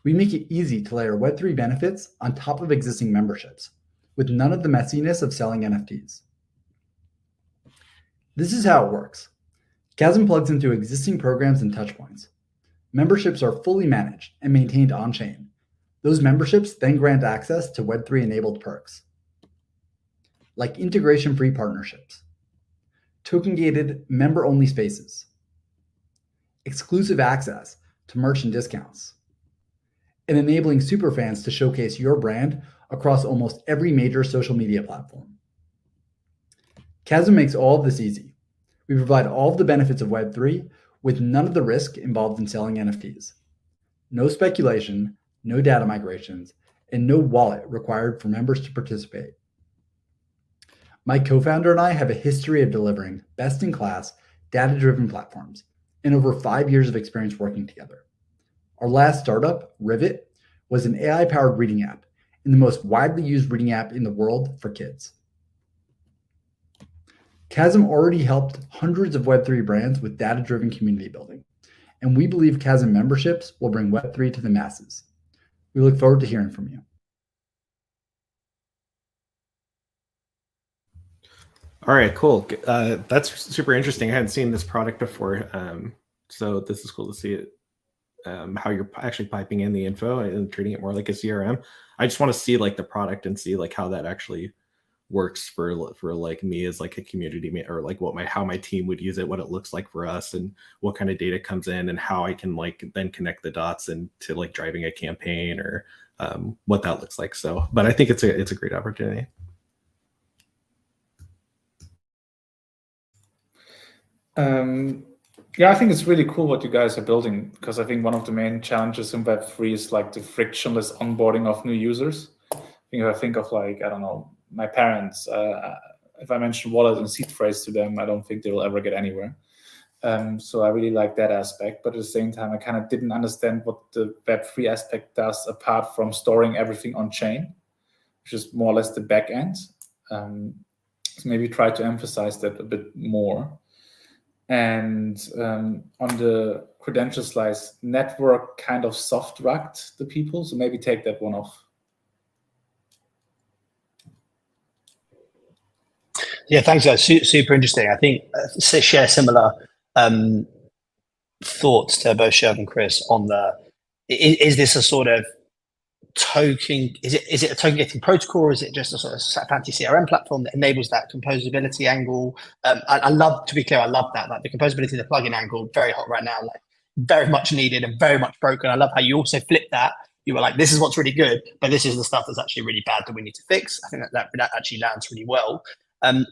We make it easy to layer Web3 benefits on top of existing memberships, with none of the messiness of selling NFTs. This is how it works. Kazm plugs into existing programs and touchpoints. Memberships are fully managed and maintained on-chain. Those memberships then grant access to Web3-enabled perks, like integration-free partnerships, token-gated member-only spaces, exclusive access to merchant discounts, and enabling superfans to showcase your brand across almost every major social media platform. Kazm makes all of this easy. We provide all of the benefits of Web3 with none of the risk involved in selling NFTs. No speculation, no data migrations, and no wallet required for members to participate. My co-founder and I have a history of delivering best-in-class, data-driven platforms and over 5 years of experience working together. Our last startup, Rivet, was an AI-powered reading app and the most widely used reading app in the world for kids. Kazm already helped hundreds of Web3 brands with data-driven community building, and we believe Kazm memberships will bring Web3 to the masses. We look forward to hearing from you. All right, cool. That's super interesting. I hadn't seen this product before, so this is cool to see it. How you're actually piping in the info and treating it more like a CRM. I just want to see like the product and see like how that actually works for like me as like a community, or like how my team would use it, what it looks like for us, and what kind of data comes in, and how I can like then connect the dots into like driving a campaign or what that looks like. So, but I think it's a great opportunity. Yeah, I think it's really cool what you guys are building, because I think one of the main challenges in Web3 is like the frictionless onboarding of new users. If I think of like, I don't know, my parents, if I mention wallet and seed phrase to them, I don't think they will ever get anywhere. So I really like that aspect. But at the same time, I kind of didn't understand what the Web3 aspect does apart from storing everything on chain, which is more or less the back end. So maybe try to emphasize that a bit more. And on the credential slice, network kind of soft rugged the people. So maybe take that one off. Yeah, thanks, guys. Super interesting. I think share similar thoughts to both Shev and Chris on is this a sort of token? Is it a token getting protocol, or is it just a sort of fancy CRM platform that enables that composability angle? I love, to be clear, I love that. Like the composability, the plugin angle, very hot right now, like very much needed and very much broken. I love how you also flip that. You were like, this is what's really good, but this is the stuff that's actually really bad that we need to fix. I think that actually lands really well.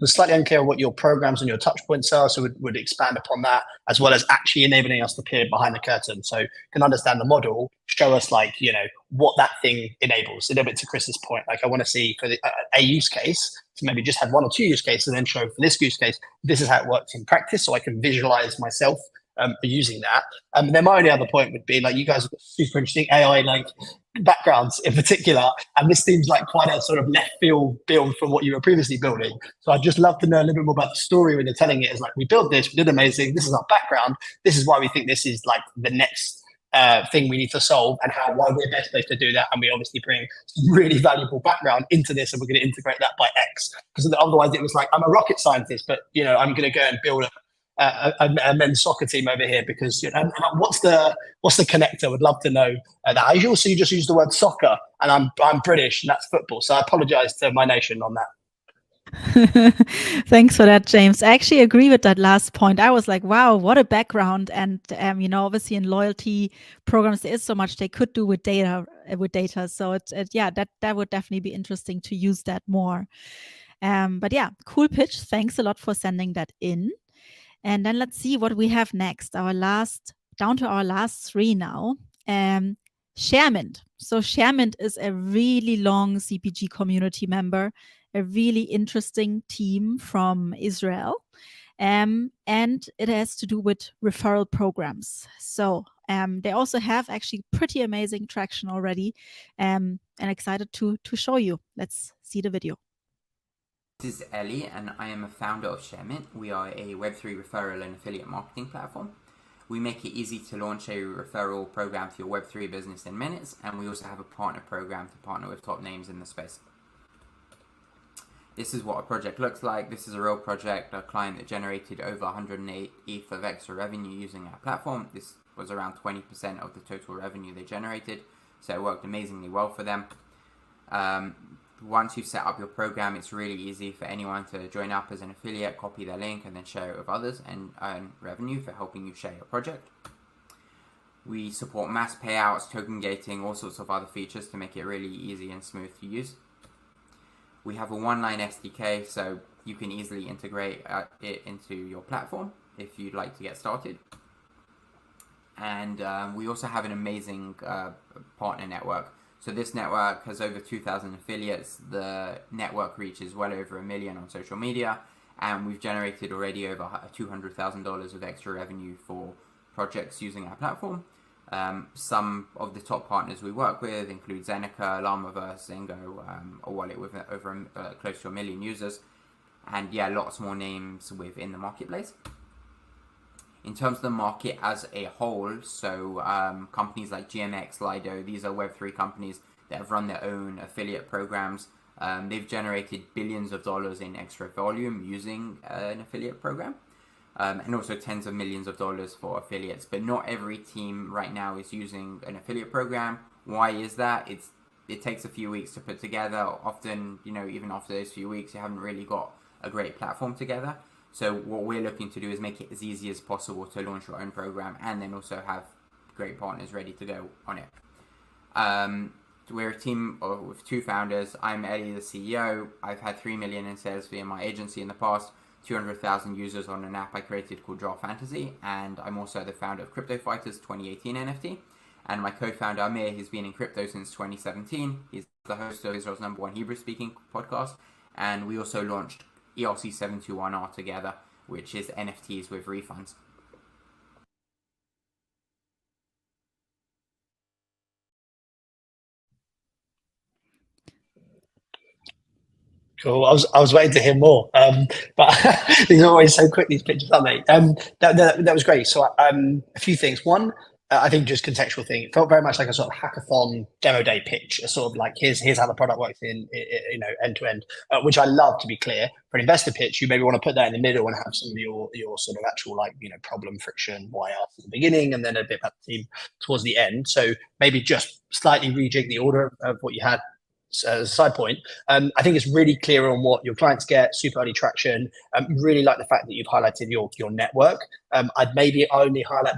Was slightly unclear what your programs and your touch points are, so would expand upon that, as well as actually enabling us to peer behind the curtain, so can understand the model, show us like, what that thing enables. A little bit to Chris's point, like I want to see for a use case, to maybe just have 1 or 2 use cases and then show for this use case, this is how it works in practice, so I can visualize myself using that. Then my only other point would be like, you guys have got super interesting AI like backgrounds in particular, and this seems like quite a sort of left field build from what you were previously building. So I'd just love to know a little bit more about the story when you're telling it. Is like, we built this, we did amazing, this is our background, this is why we think this is like the next thing we need to solve, and why we're best placed to do that. And we obviously bring some really valuable background into this, and we're going to integrate that by X. Because otherwise it was like, I'm a rocket scientist, but I'm going to go and build a men's soccer team over here, because what's the connector? Would love to know that. I also, you just used the word soccer, and I'm British, and that's football. So I apologize to my nation on that. Thanks for that, James. I actually agree with that last point. I was like, wow, what a background. And obviously in loyalty programs there is so much they could do with data. So that would definitely be interesting to use that more. But yeah, cool pitch. Thanks a lot for sending that in. And then let's see what we have next. Down to our last three now. ShareMint. So ShareMint is a really long CPG community member, a really interesting team from Israel. And it has to do with referral programs. So they also have actually pretty amazing traction already, and excited to show you. Let's see the video. This is Ellie, and I am a founder of ShareMint. We are a Web3 referral and affiliate marketing platform. We make it easy to launch a referral program to your Web3 business in minutes, and we also have a partner program to partner with top names in the space. This is what a project looks like. This is a real project, a client that generated over 108 ETH of extra revenue using our platform. This was around 20% of the total revenue they generated, so it worked amazingly well for them. Once you've set up your program, it's really easy for anyone to join up as an affiliate, copy their link, and then share it with others and earn revenue for helping you share your project. We support mass payouts, token gating, all sorts of other features to make it really easy and smooth to use. We have a one-line SDK, so you can easily integrate it into your platform if you'd like to get started. And we also have an amazing partner network. So this network has over 2,000 affiliates. The network reaches well over 1 million on social media, and we've generated already over $200,000 of extra revenue for projects using our platform. Some of the top partners we work with include Zeneca, Llamaverse, Zingo, a wallet with over close to 1 million users, and yeah, lots more names within the marketplace. In terms of the market as a whole, so companies like GMX, Lido, these are Web3 companies that have run their own affiliate programs. They've generated billions of dollars in extra volume using an affiliate program, and also tens of millions of dollars for affiliates. But not every team right now is using an affiliate program. Why is that? It takes a few weeks to put together. Often, even after those few weeks, you haven't really got a great platform together. So what we're looking to do is make it as easy as possible to launch your own program and then also have great partners ready to go on it. We're a team with 2 founders. I'm Eddie, the CEO. I've had 3 million in sales via my agency in the past, 200,000 users on an app I created called Draft Fantasy, and I'm also the founder of Crypto Fighters 2018 NFT. And my co-founder Amir, he's been in crypto since 2017. He's the host of Israel's #1 Hebrew-speaking podcast, and we also launched ERC721R together, which is NFTs with refunds. Cool. I was waiting to hear more, but these are always so quick, these pictures, aren't they? That was great. So a few things. One, I think just contextual thing. It felt very much like a sort of hackathon demo day pitch, a sort of like here's how the product works in end to end, which I love. To be clear, for an investor pitch, you maybe want to put that in the middle and have some of your sort of actual problem, friction, why ask at the beginning, and then a bit about the team towards the end. So maybe just slightly rejig the order of what you had. As a side point, I think it's really clear on what your clients get, super early traction. Really like the fact that you've highlighted your network. I'd maybe only highlight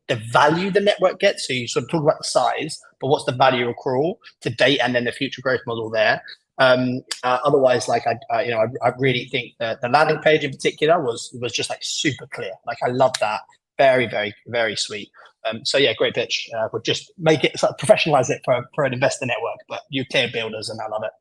the value the network gets. So you sort of talk about the size, but what's the value accrual to date, and then the future growth model there. Otherwise, I really think that the landing page in particular was just like super clear. Like I love that. Very, very, very sweet. So yeah, great pitch. We'll just make it sort of professionalize it for an investor network, but you clear builders, and I love it.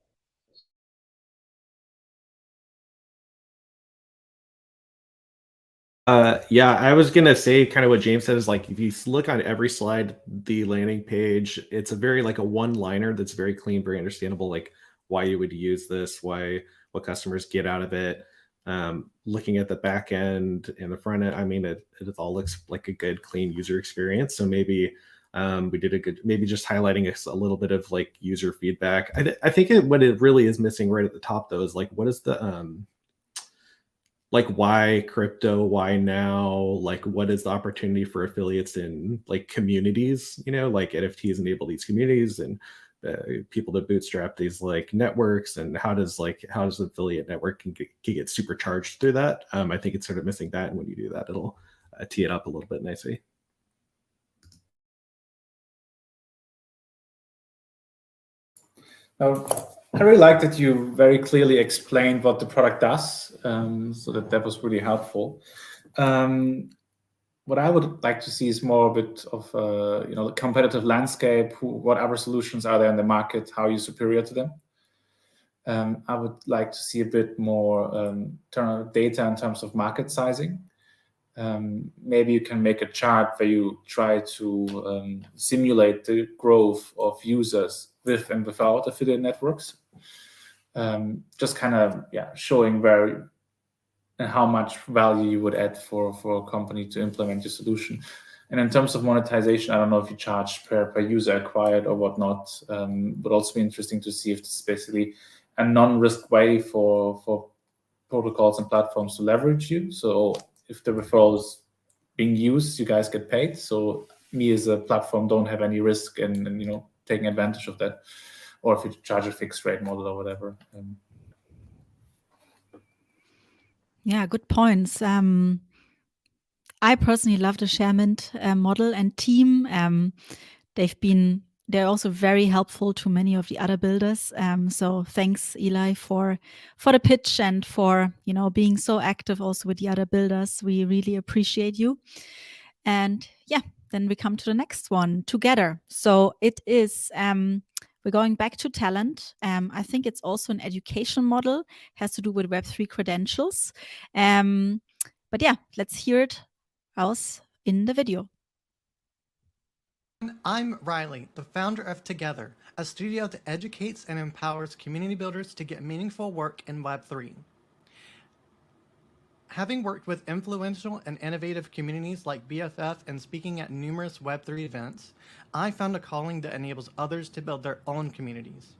Yeah, I was gonna say kind of what James said is like if you look on every slide, the landing page, it's a very like a one-liner that's very clean, very understandable, like why you would use this, what customers get out of it. Looking at the back end and the front end, I mean, it all looks like a good, clean user experience. So maybe we did a good, maybe just highlighting a little bit of like user feedback. I think what it really is missing right at the top though is like, what is the, like why crypto, why now? Like what is the opportunity for affiliates in like communities, like NFTs enable these communities and people to bootstrap these like networks, and how does the affiliate network can get supercharged through that? I think it's sort of missing that, and when you do that, it'll tee it up a little bit nicely. I really like that you very clearly explained what the product does, so that was really helpful. What I would like to see is more a bit of the competitive landscape. What other solutions are there in the market? How are you superior to them? I would like to see a bit more data in terms of market sizing. Maybe you can make a chart where you try to simulate the growth of users with and without affiliate networks. Just kind of showing where and how much value you would add for a company to implement your solution. And in terms of monetization, I don't know if you charge per user acquired or whatnot, but also be interesting to see if this is basically a non-risk way for protocols and platforms to leverage you. So if the referral is being used, you guys get paid. So me as a platform don't have any risk in taking advantage of that, or if you charge a fixed rate model or whatever. Yeah, good points. I personally love the ShareMint model and team. They're also very helpful to many of the other builders. So thanks, Eli, for the pitch and for being so active also with the other builders. We really appreciate you. And then we come to the next one together. So it is we're going back to talent. I think it's also an education model, has to do with Web3 credentials. But let's hear it else in the video. I'm Riley, the founder of Together, a studio that educates and empowers community builders to get meaningful work in Web3. Having worked with influential and innovative communities like BFF and speaking at numerous Web3 events, I found a calling that enables others to build their own communities.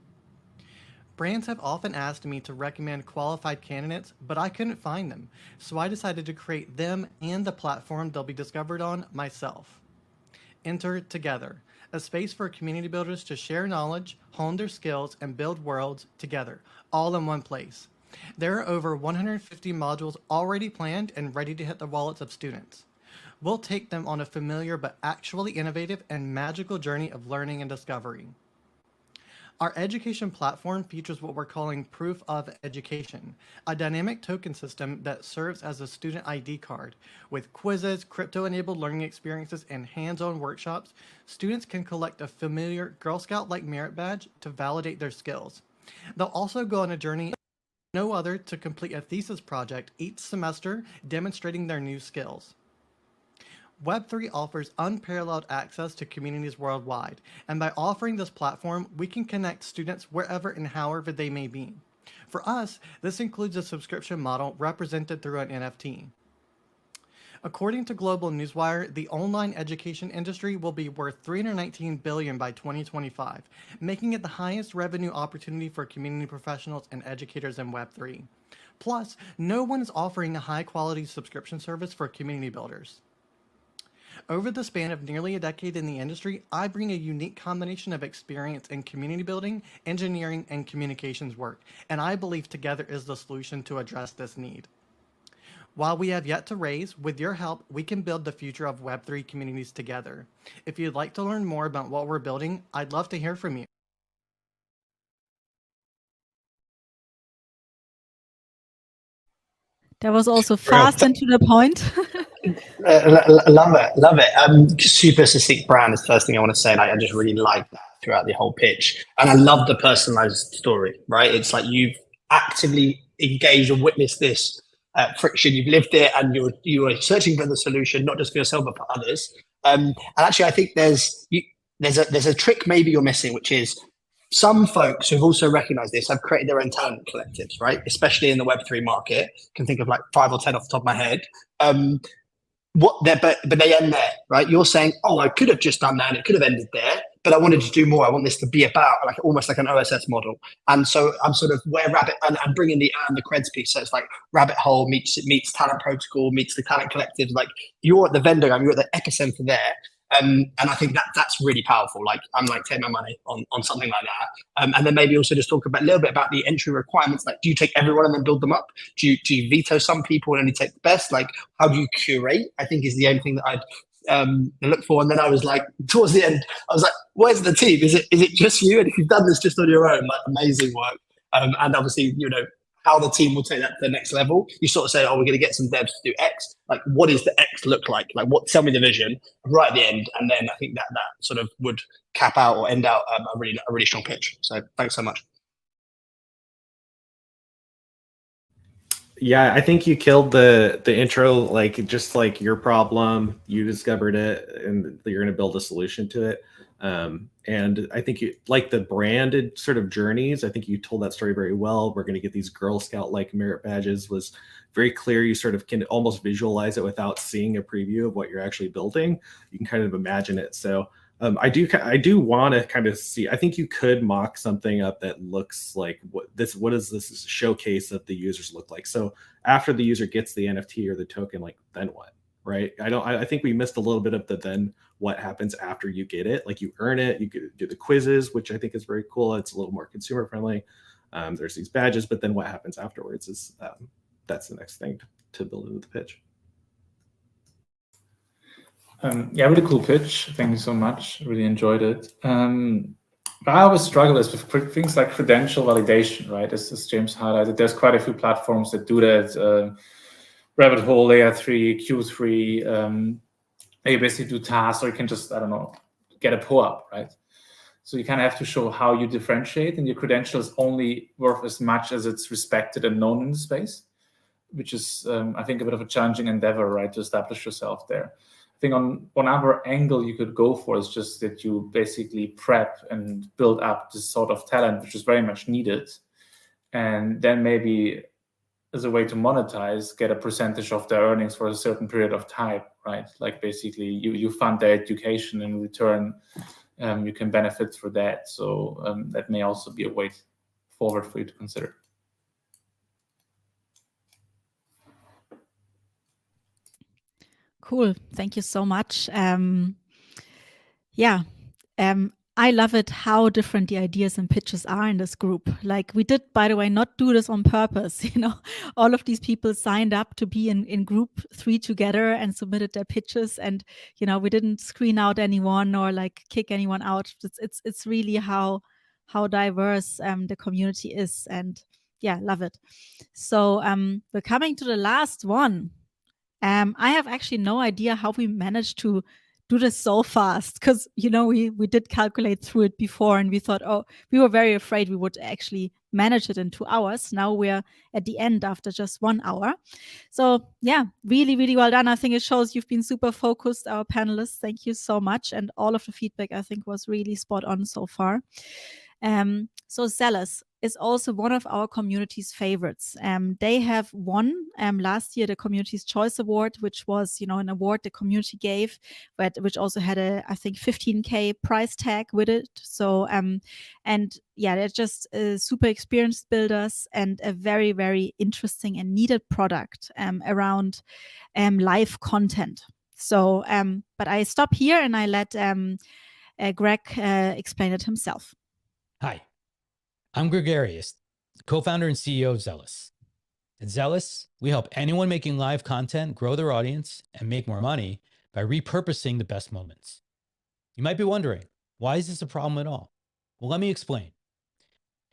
Brands have often asked me to recommend qualified candidates, but I couldn't find them, so I decided to create them and the platform they'll be discovered on myself. Enter Together, a space for community builders to share knowledge, hone their skills, and build worlds together, all in one place. There are over 150 modules already planned and ready to hit the wallets of students. We'll take them on a familiar but actually innovative and magical journey of learning and discovery. Our education platform features what we're calling Proof of Education, a dynamic token system that serves as a student ID card. With quizzes, crypto-enabled learning experiences, and hands-on workshops, students can collect a familiar Girl Scout-like merit badge to validate their skills. They'll also go on a journey no other to complete a thesis project each semester, demonstrating their new skills. Web3 offers unparalleled access to communities worldwide, and by offering this platform, we can connect students wherever and however they may be. For us, this includes a subscription model represented through an NFT. According to Global Newswire, the online education industry will be worth $319 billion by 2025, making it the highest revenue opportunity for community professionals and educators in Web3. Plus, no one is offering a high-quality subscription service for community builders. Over the span of nearly a decade in the industry, I bring a unique combination of experience in community building, engineering, and communications work, and I believe Together is the solution to address this need. While we have yet to raise, with your help, we can build the future of Web3 communities together. If you'd like to learn more about what we're building, I'd love to hear from you. That was also fast and to the point. Love it. Super succinct brand is the first thing I want to say. And I just really like that throughout the whole pitch. And I love the personalized story, right? It's like you've actively engaged and witnessed this friction. You've lived it and you are searching for the solution, not just for yourself, but for others. And actually, I think there's a trick maybe you're missing, which is some folks who've also recognized this have created their own talent collectives, right? Especially in the Web3 market. I can think of like 5 or 10 off the top of my head. But they end there, right? You're saying, oh, I could have just done that and it could have ended there, but I wanted to do more. I want this to be about like almost like an OSS model. And so I'm sort of where Rabbit and I'm bringing the creds piece. So it's like Rabbit Hole meets Talent Protocol meets the Talent Collective. Like you're at the vendor, you're at the epicenter there. And I think that's really powerful. Like I'm like take my money on something like that. And then maybe also just talk a little bit about the entry requirements. Like, do you take everyone and then build them up? Do you veto some people and only take the best? Like, how do you curate? I think is the only thing that I'd look for. And then I was like, towards the end, I was like, where's the team? Is it just you? And if you've done this just on your own, like amazing work. And obviously, how the team will take that to the next level. You sort of say, oh, we're going to get some devs to do X. Like, what does the X look like? Like, tell me the vision right at the end. And then I think that sort of would cap out or end out a really strong pitch. So thanks so much. Yeah, I think you killed the intro, like just like your problem, you discovered it, and you're going to build a solution to it. And I think you like the branded sort of journeys. I think you told that story very well. We're going to get these Girl Scout like merit badges was very clear. You sort of can almost visualize it without seeing a preview of what you're actually building. You can kind of imagine it. So I do want to kind of see. I think you could mock something up that looks like what does this showcase that the users look like. So after the user gets the NFT or the token, like then what, right? I think we missed a little bit of the then what happens after you get it. Like you earn it, you could do the quizzes, which I think is very cool. It's a little more consumer friendly. There's these badges, but then what happens afterwards is that's the next thing to build into the pitch. Yeah, really cool pitch. Thank you so much. Really enjoyed it. But I always struggle with things like credential validation, right? As James highlighted, there's quite a few platforms that do that. Rabbit Hole, Layer 3, Q3. You basically do tasks, or you can just, get a pull-up, right? So you kind of have to show how you differentiate, and your credential is only worth as much as it's respected and known in the space, which is, I think, a bit of a challenging endeavor, right, to establish yourself there. I think on one other angle you could go for is just that you basically prep and build up this sort of talent, which is very much needed. And then maybe as a way to monetize, get a percentage of their earnings for a certain period of time, right? Like basically you fund their education, in return you can benefit for that. So that may also be a way forward for you to consider. Cool. Thank you so much. I love it how different the ideas and pitches are in this group. Like we did, by the way, not do this on purpose. All of these people signed up to be in group 3 together and submitted their pitches. And, we didn't screen out anyone or like kick anyone out. It's really how diverse the community is. And yeah, love it. So we're coming to the last one. I have actually no idea how we managed to do this so fast because, we did calculate through it before and we thought, we were very afraid we would actually manage it in 2 hours. Now we're at the end after just 1 hour. So yeah, really, really well done. I think it shows you've been super focused, our panelists. Thank you so much. And all of the feedback, I think, was really spot on so far. So Zealous is also one of our community's favorites. They have won last year the Community's Choice Award, which was, an award the community gave, but which also had a, I think, 15K price tag with it. So, they're just super experienced builders and a very, very interesting and needed product around live content. So, but I stop here and I let Greg explain it himself. Hi, I'm Gregarious, co-founder and CEO of Zealous. At Zealous, we help anyone making live content grow their audience and make more money by repurposing the best moments. You might be wondering, why is this a problem at all? Well, let me explain.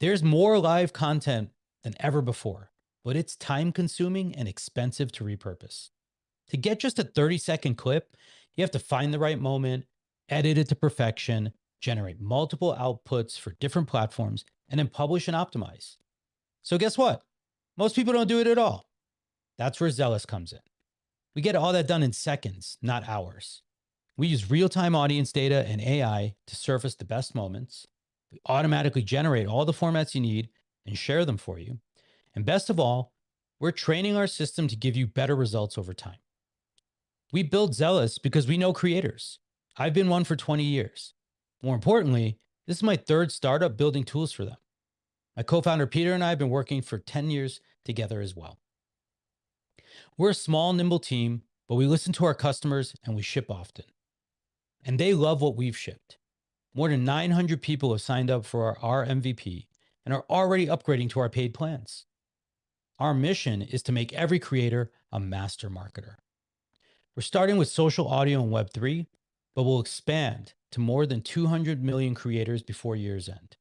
There's more live content than ever before, but it's time-consuming and expensive to repurpose. To get just a 30-second clip, you have to find the right moment, edit it to perfection, generate multiple outputs for different platforms, and then publish and optimize. So guess what? Most people don't do it at all. That's where Zealous comes in. We get all that done in seconds, not hours. We use real-time audience data and AI to surface the best moments. We automatically generate all the formats you need and share them for you. And best of all, we're training our system to give you better results over time. We build Zealous because we know creators. I've been one for 20 years. More importantly, this is my 3rd startup building tools for them. My co-founder Peter and I have been working for 10 years together as well. We're a small, nimble team, but we listen to our customers and we ship often. And they love what we've shipped. More than 900 people have signed up for our MVP and are already upgrading to our paid plans. Our mission is to make every creator a master marketer. We're starting with social audio and Web3, but we'll expand to more than 200 million creators before year's end.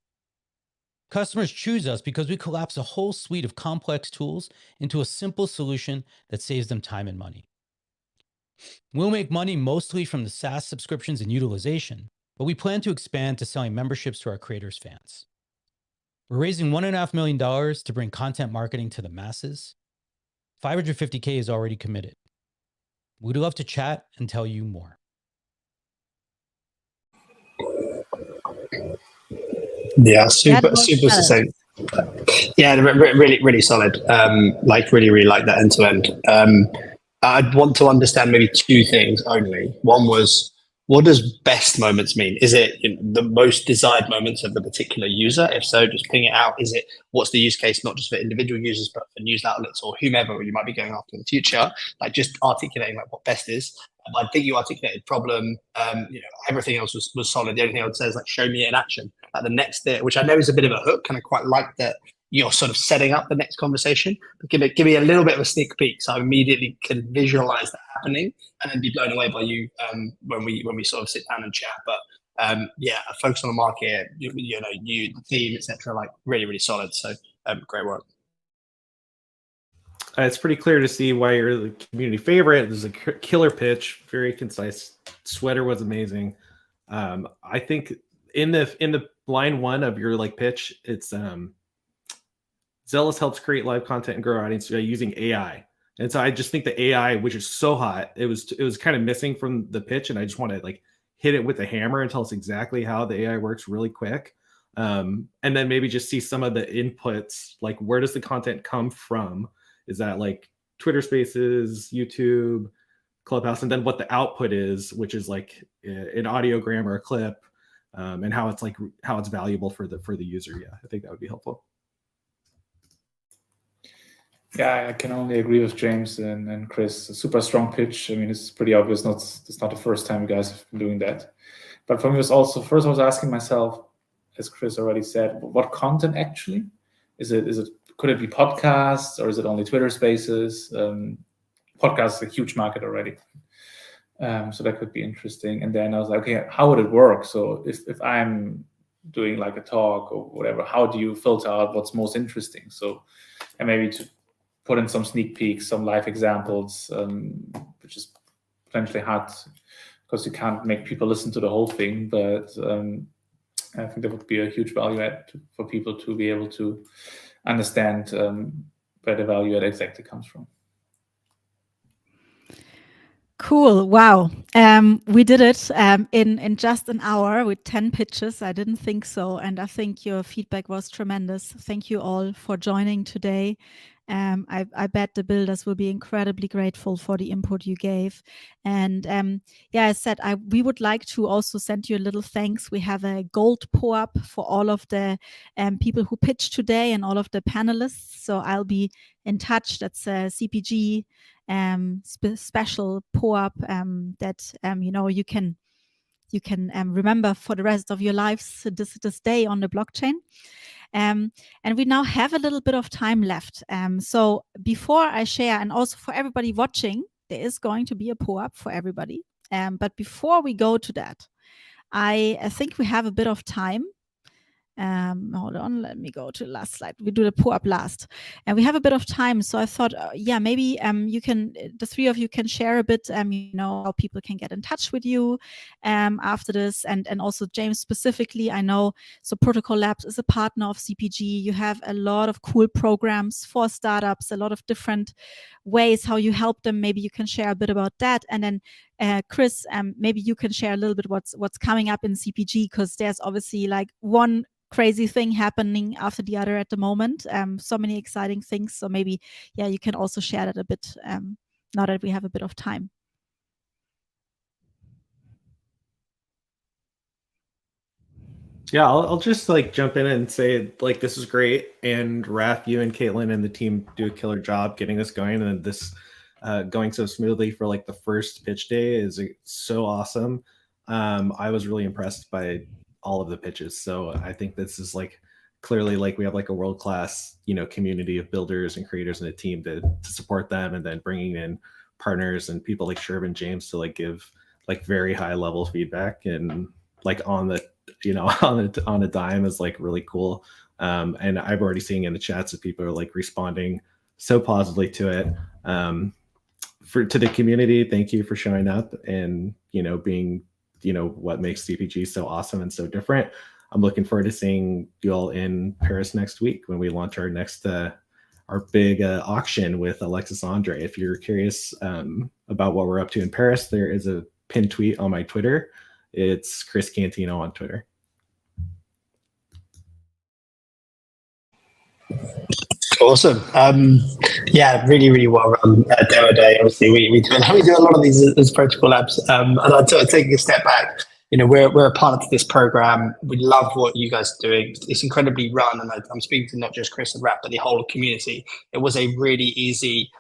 Customers choose us because we collapse a whole suite of complex tools into a simple solution that saves them time and money. We'll make money mostly from the SaaS subscriptions and utilization, but we plan to expand to selling memberships to our creators' fans. We're raising $1.5 million to bring content marketing to the masses. $550K is already committed. We'd love to chat and tell you more. Yeah, super succinct. Yeah, really solid. Like really like that end to end. I'd want to understand maybe two things only. One was, what does best moments mean? Is it the most desired moments of the particular user? If so, just ping it out. Is it, what's the use case, not just for individual users, but for news outlets or whomever you might be going after in the future? Like just articulating like what best is. I think you articulated problem. Everything else was solid. The only thing I would say is like, show me it in action. Like the next bit, which I know is a bit of a hook, and I quite like that you're sort of setting up the next conversation. But give me a little bit of a sneak peek, so I immediately can visualize that happening, and then be blown away by you when we sort of sit down and chat. But yeah, focus on the market, you the theme, etc. Like really solid. So great work. It's pretty clear to see why you're the community favorite. There's a killer pitch, very concise. Sweater was amazing. I think in the line one of your like pitch, it's Zealous helps create live content and grow audience using AI. And so I just think the AI, which is so hot, it was kind of missing from the pitch, and I just want to like hit it with a hammer and tell us exactly how the AI works really quick. And then maybe just see some of the inputs, like where does the content come from? Is that like Twitter Spaces, YouTube, Clubhouse, and then what the output is, which is like an audiogram or a clip, and how it's valuable for the user. Yeah, I think that would be helpful. Yeah, I can only agree with James and Chris. A super strong pitch. I mean, it's pretty obvious. It's not the first time you guys have been doing that. But for me, it was also, first I was asking myself, as Chris already said, what content actually? Could it be podcasts, or is it only Twitter Spaces? Podcasts is a huge market already. So that could be interesting. And then I was like, okay, how would it work? So if I'm doing like a talk or whatever, how do you filter out what's most interesting? So, and maybe to put in some sneak peeks, some live examples, which is potentially hard because you can't make people listen to the whole thing. But I think that would be a huge value add for people to be able to understand where the value add exactly comes from. Cool. Wow. We did it in just an hour with 10 pitches. I didn't think so. And I think your feedback was tremendous. Thank you all for joining today. I bet the builders will be incredibly grateful for the input you gave. And yeah, I said we would like to also send you a little thanks. We have a gold pour-up for all of the people who pitched today and all of the panelists. So I'll be in touch. That's a CPG special pour-up that you can remember for the rest of your lives this day on the blockchain. And we now have a little bit of time left. So before I share, and also for everybody watching, there is going to be a pour-up for everybody. But before we go to that, I think we have a bit of time. Hold on, let me go to the last slide. We do the pour-up last. And we have a bit of time. So I thought, yeah, maybe the three of you can share a bit, how people can get in touch with you after this. And also James specifically, I know, so Protocol Labs is a partner of CPG. You have a lot of cool programs for startups, a lot of different ways how you help them. Maybe you can share a bit about that. And then Chris, maybe you can share a little bit what's coming up in CPG, because there's obviously like one crazy thing happening after the other at the moment. So many exciting things. So maybe, yeah, you can also share that a bit now that we have a bit of time. Yeah, I'll just like jump in and say like this is great, and Raph, you and Caitlin and the team do a killer job getting this going, and this going so smoothly for like the first pitch day is so awesome. I was really impressed by all of the pitches, so I think this is like clearly like we have like a world-class community of builders and creators and a team to support them, and then bringing in partners and people like Sherb and James to like give like very high level feedback and like on the on a dime is like really cool. And I've already seen in the chats that people are like responding so positively to it. To the community, thank you for showing up and, being, what makes CPG so awesome and so different. I'm looking forward to seeing you all in Paris next week when we launch our next, our big auction with Alexis Andre. If you're curious about what we're up to in Paris, there is a pinned tweet on my Twitter. It's Chris Cantino on Twitter. Awesome. Yeah, really, really well run demo day. Obviously, we do a lot of these as Protocol Labs. And I'd taking a step back. We're a part of this program. We love what you guys are doing. It's incredibly run, and I'm speaking to not just Chris and Rap, but the whole community. It was a really easy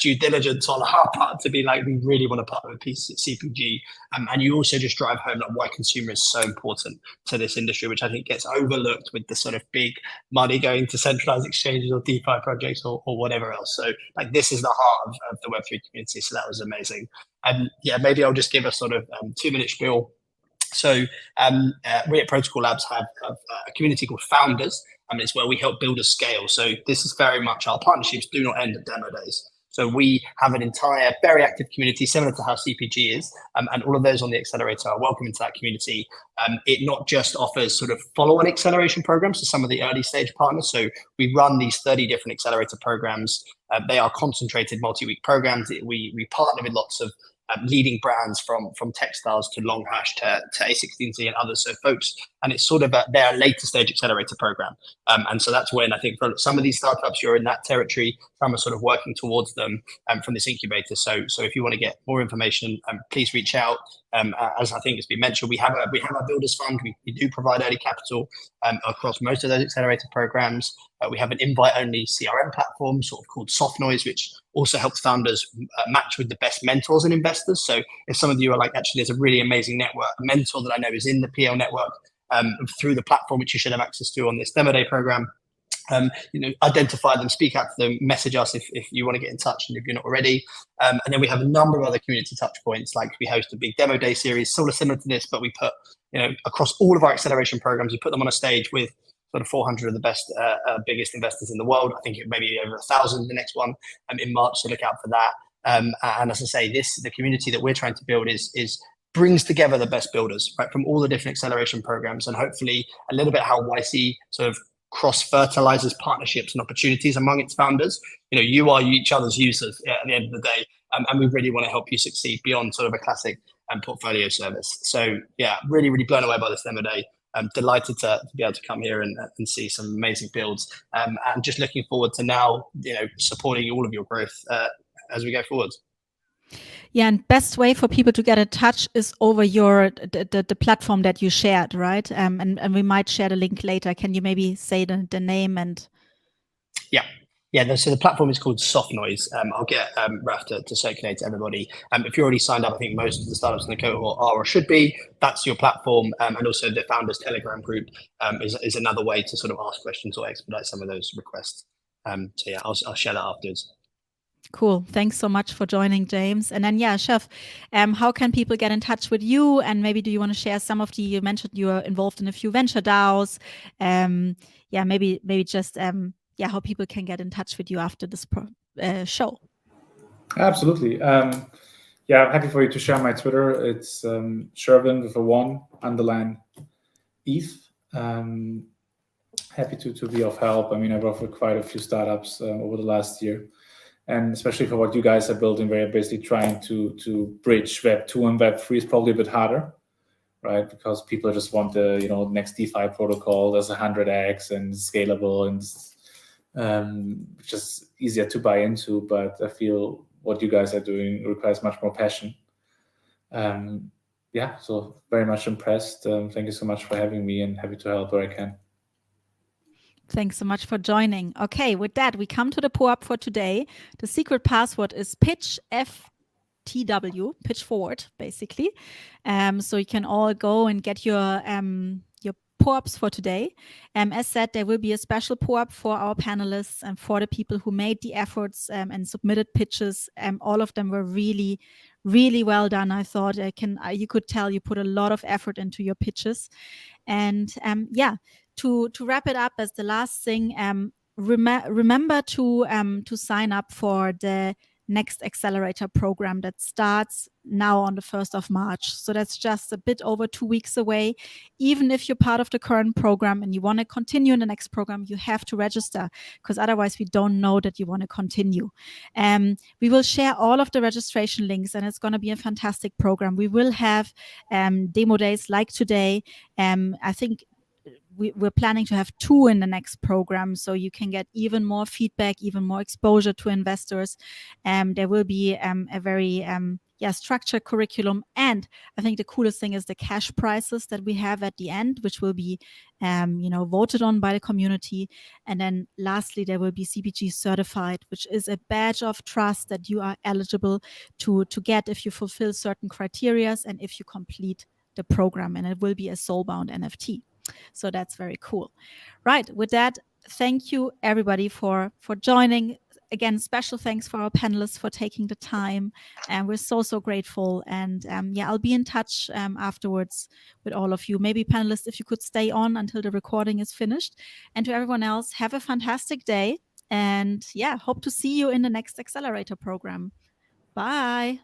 due diligence on our part to be like, we really want to partner with CPG. And you also just drive home like why consumer is so important to this industry, which I think gets overlooked with the sort of big money going to centralized exchanges or DeFi projects or whatever else. So like this is the heart of the Web3 community. So that was amazing. Yeah, maybe I'll just give a sort of 2-minute spiel. So we at Protocol Labs have a community called Founders, and it's where we help builders scale. So this is very much our partnerships do not end at demo days. So we have an entire very active community similar to how CPG is, and all of those on the accelerator are welcome into that community. It not just offers sort of follow-on acceleration programs to some of the early stage partners. So we run these 30 different accelerator programs. They are concentrated multi-week programs. We partner with lots of leading brands from textiles to Long Hash to A16Z and others. So folks, and it's sort of their later stage accelerator program. And so that's when I think for some of these startups, you're in that territory, some are sort of working towards them from this incubator. So if you want to get more information, please reach out. As I think has been mentioned, we have a builders fund. We do provide early capital across most of those accelerator programs. We have an invite-only CRM platform, sort of called Soft Noise, which also helps founders match with the best mentors and investors. So if some of you are like, actually, there's a really amazing network, a mentor that I know is in the PL network through the platform, which you should have access to on this demo day program. Identify them, speak out to them, message us if you want to get in touch and if you're not already. And then we have a number of other community touch points, like we host a big demo day series, sort of similar to this, but we put, across all of our acceleration programs, we put them on a stage with sort of 400 of the best, biggest investors in the world. I think it may be over 1,000, the next one in March, so look out for that. And as I say, the community that we're trying to build is brings together the best builders, right, from all the different acceleration programs, and hopefully a little bit how YC sort of cross-fertilizes partnerships and opportunities among its founders. You are each other's users at the end of the day, and we really want to help you succeed beyond sort of a classic portfolio service. So yeah, really, really blown away by this demo day. I'm delighted to be able to come here and see some amazing builds, and just looking forward to now, supporting all of your growth as we go forward. Yeah, and best way for people to get in touch is over the platform that you shared, right? And we might share the link later. Can you maybe say the name and? Yeah. So the platform is called Soft Noise. I'll get Raf to circulate to everybody. If you're already signed up, I think most of the startups in the cohort are or should be. That's your platform, and also the Founders Telegram group is another way to sort of ask questions or expedite some of those requests. So yeah, I'll share that afterwards. Cool. Thanks so much for joining, James. And then, yeah, Chef, how can people get in touch with you? And maybe do you want to share some of you mentioned you are involved in a few venture DAOs. Maybe just, how people can get in touch with you after this show. Absolutely. I'm happy for you to share my Twitter. It's Shervin with a 1_ETH. Happy to be of help. I mean, I've worked with quite a few startups over the last year. And especially for what you guys are building, where you're basically trying to bridge Web 2 and Web 3 is probably a bit harder, right? Because people just want the next DeFi protocol that's 100x and scalable and just easier to buy into. But I feel what you guys are doing requires much more passion. So very much impressed. Thank you so much for having me, and happy to help where I can. Thanks so much for joining. Okay, with that, we come to the POAP for today. The secret password is PitchFTW, pitch forward, basically. So you can all go and get your POAPs for today. As said, there will be a special POAP for our panelists and for the people who made the efforts and submitted pitches. All of them were really, really well done. I thought you could tell you put a lot of effort into your pitches. And to wrap it up as the last thing, remember to sign up for the next accelerator program that starts now on the 1st of March. So that's just a bit over 2 weeks away. Even if you're part of the current program and you want to continue in the next program, you have to register, because otherwise we don't know that you want to continue. We will share all of the registration links, and it's going to be a fantastic program. We will have demo days like today. I think we're planning to have 2 in the next program, so you can get even more feedback, even more exposure to investors. There will be a very structured curriculum, and I think the coolest thing is the cash prizes that we have at the end, which will be voted on by the community. And then lastly, there will be CPG certified, which is a badge of trust that you are eligible to get if you fulfill certain criteria and if you complete the program, and it will be a soulbound NFT. So that's very cool. Right. With that, thank you everybody for joining. Again, special thanks for our panelists for taking the time. And we're so grateful. And I'll be in touch afterwards with all of you. Maybe panelists, if you could stay on until the recording is finished. And to everyone else, have a fantastic day. And hope to see you in the next accelerator program. Bye.